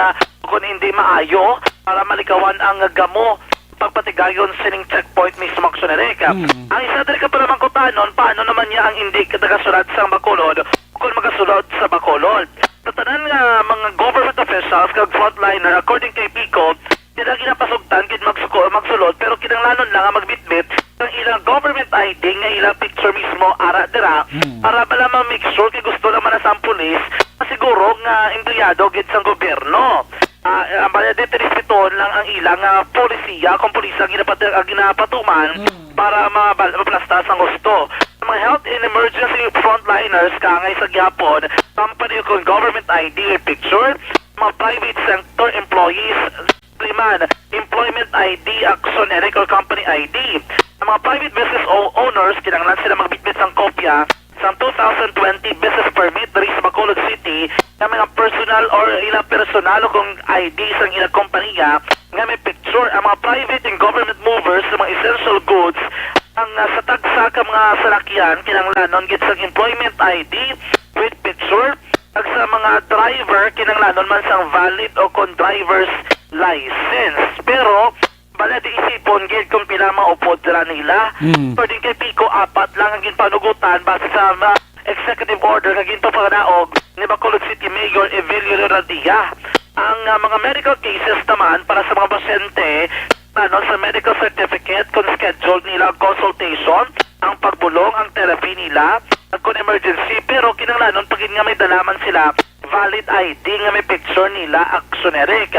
kung hindi maayo para malikawan ang gamo pagpatigayon sining checkpoint mismo aksyonerek. Ang isa dali ka pa naman kutanon, paano naman niya ang hindi katagasulat sa Bacolod kung magasulod sa Bacolod. Tatanan nga mga government officials kag frontliner, according kay Pico, hindi na ginapasugtan kid magsulod pero kinanglanon lang ang magbitbit ang ilang government ID nga ilang picture mismo ara dira para malamang make sure kay gusto naman na sa pulis siguro nga empleyado gid sa gobyerno. Ang deteriston lang ang ilang polisiya kung pulisya ang ginapatuman para maplastas ang gusto. Mga health and emergency frontliners kangay sa gyapon company kung government ID picture, mga private sector employees man, employment ID, actioneric or company ID. Ang mga private business owners, kinanglan sila magbitbit ng kopya sa 2020 business permit dari sa Bacolod City ng mga personal or ilang personal kung ID sa ilang kompanya nga may picture. Ang mga private and government movers sa mga essential goods ang sa tagsa ka mga salakyan kinanglanon git sa employment ID with picture. At sa mga driver kinanglanon man sang valid o kon driver's license. Pero bala di isipon gid kung pila maupod sila nila. Pwede kay Pico 4 lang ang ginpanugutan base sa executive order nga ginpapanaog ni Bacolod City Mayor Evelio Radia. Ang mga medical cases naman para sa mga pasyente sa medical certificate kung schedule nila ang consultation, ang pagbulong, ang therapy nila, kung emergency, pero kinanglanon pag nga may dalaman sila valid ID nga may picture nila actioneric.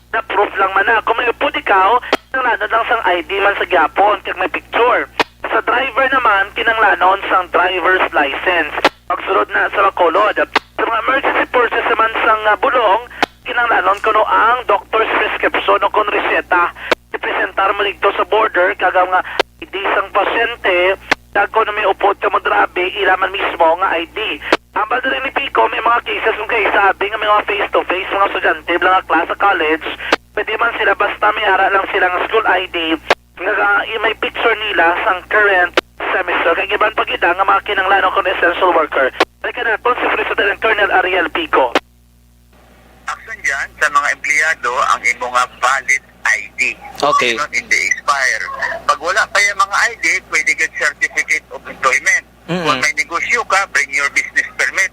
Na proof lang man na. Kung may upod ikaw, kinanglanon lang sang ID man sa gyapon kag may picture. Sa driver naman, kinanglanon sang driver's license. Pagsunod na sa Bacolod. Sa mga emergency purses naman sang bulong, kinanglanon kuno ang doctor's prescription o kon reseta. I-presentar mo dito sa border kag nga ID sang pasyente kag kung may upod ka mo drabe, ilaman mismo nga ID. Ang bado rin ni Pico, may mga cases kung kayo sabi nga may mga face-to-face, mga estudyante, mga class sa college, pwede man sila basta may ara lang silang school ID, nga may picture nila sa current semester. Kaya iban pagkita nga mga kinanglanon kung essential worker. Kaya na po si President Colonel Ariel Pico. Action dyan sa mga empleyado ang imong valid ID. Okay. Not hindi expire. Pag wala pa yung mga ID, pwede get certificate of employment. Kung may negosyo ka, bring your business permit,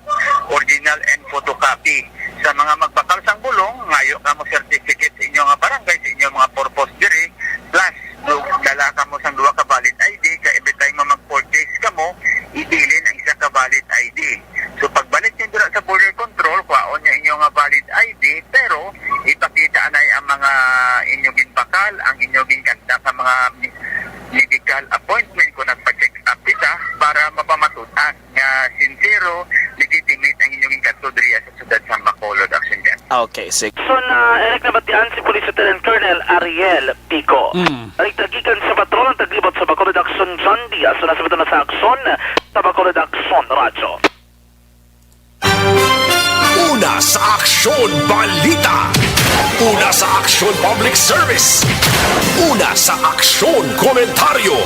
original and photocopy. Sa mga magpakalsang bulong, ngayo ka mo certificate sa inyong mga barangay, sa inyong mga purpose diri, plus dala ka mo sang duwa ka valid ID, ka every time mo mag-purchase ka mo, ibilin ang isa ka valid ID. So pagbalik nyo dira sa border control, kwaon niya inyong mga valid ID, pero ipakita na ang mga inyong ginbakal, ang inyong ginkanta sa mga medical appointment kung nagpa-check up kita para mapamatutan nga sincero, legitimate ang inyong ginkatodriya sa sudad sa Bacolod action dyan. Okay, sige. So elect na batian si Police Lieutenant Colonel Ariel Pico. Ay tagikan sa patrol ang taglibot sa Bacolod Action John Diaz. So nasa na sa aksyon sa Bacolod Action Radyo. Una sa Aksyon Balita. Una sa Aksyon Public Service. Una sa Aksyon Komentaryo.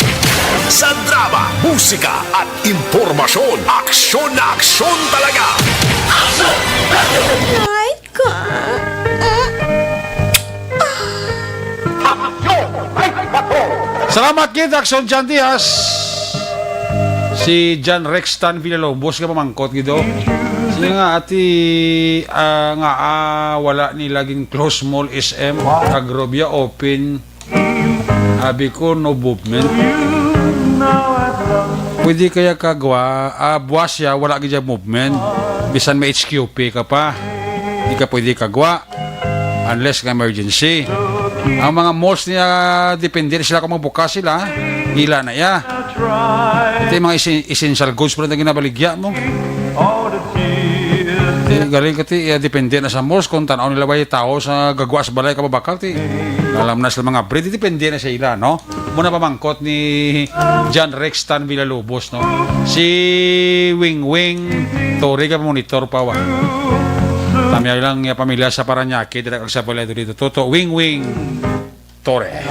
Sa drama, musika at impormasyon. Aksyon na aksyon talaga. Aksyon! My God. Salamat kid, Action John Diaz. Si John Rextan Villalobos ka pamangkot gido. Sige nga ati wala ni laging close mall SM Agrobia open. Abi ko no movement. Pwede kaya kagwa buwas ya wala gid movement. Bisan may HQP ka pa. Di ka pwede kagwa unless ka emergency. Ang mga malls niya depende sila kung magbukas sila. Hila na ya. Ito yung mga essential goods pa rin na ginabaligya mo. Galing kati, depende na sa malls kung tanaw nila ba yung tao sa gagwa sa balay kababakal. Alam na sila mga breed, depende na sa ila, no? Muna pamangkot ni John Rextan Villalobos, no? Si Wing Wing Torre ka monitor pa wa. Tami lang yung pamilya sa Paranaque, dito sa balay dito. Toto, Wing Wing Torre.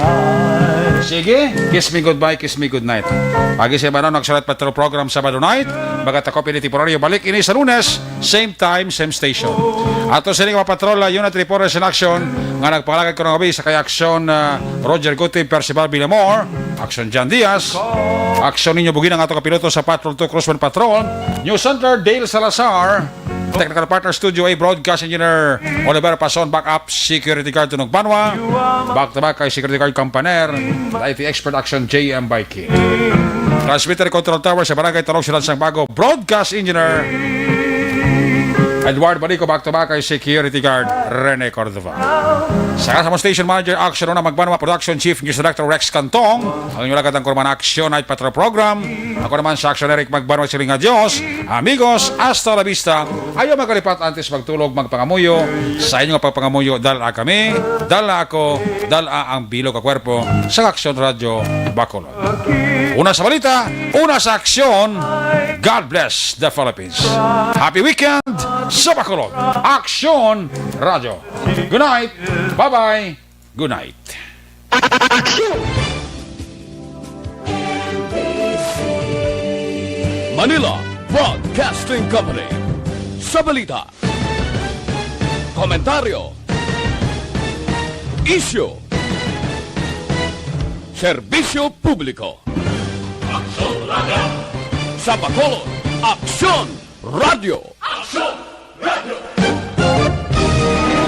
Sige, kiss me goodbye, kiss me good night. Pagi sa Banaw, nagsulat patrol program Sabado night. Bagat ako pinitiporaryo balik ini sa Lunes, same time, same station. Ato sa mga patrol, unit reporters in action, nga nagpalagay ko ng gabi sa kay Action Roger Guti, Percival Villamor, Action John Diaz, Action ninyo bugin ang ato kapiloto sa Patrol 2 Crossman Patrol, News Center Dale Salazar, Technical Partner Studio A, Broadcast Engineer Oliver Pason, Backup Security Guard Tunog Banwa, back to back kay Security Guard Campaner, IT Expert Action JM Bike, Transmitter Control Tower sa Barangay Talong Silansang Bago, Broadcast Engineer Edward Balico, back to back kay Security Guard Rene Cordova. Sa kasama Station Manager Action na Magbanwa, Production Chief News Director Rex Cantong, ang inyong lagat ng Kurman Action Night Patrol Program. Ako naman sa Action Eric Magbanwa, siling adios, amigos, hasta la vista. Ayaw magkalipat antes magtulog, magpangamuyo. Sa inyong pagpangamuyo, dala kami, dala ako, dala ang bilog ka kwerpo sa Action Radio Bacolod. Una sa balita, una sa aksyon. God bless the Philippines. Happy weekend sa Bacolod. Action Radio. Good night. Bye-bye. Good night. Manila Broadcasting Company. Sa balita, komentaryo, issue, serbisyo publiko. Sa Bacolod, Aksyon Radio.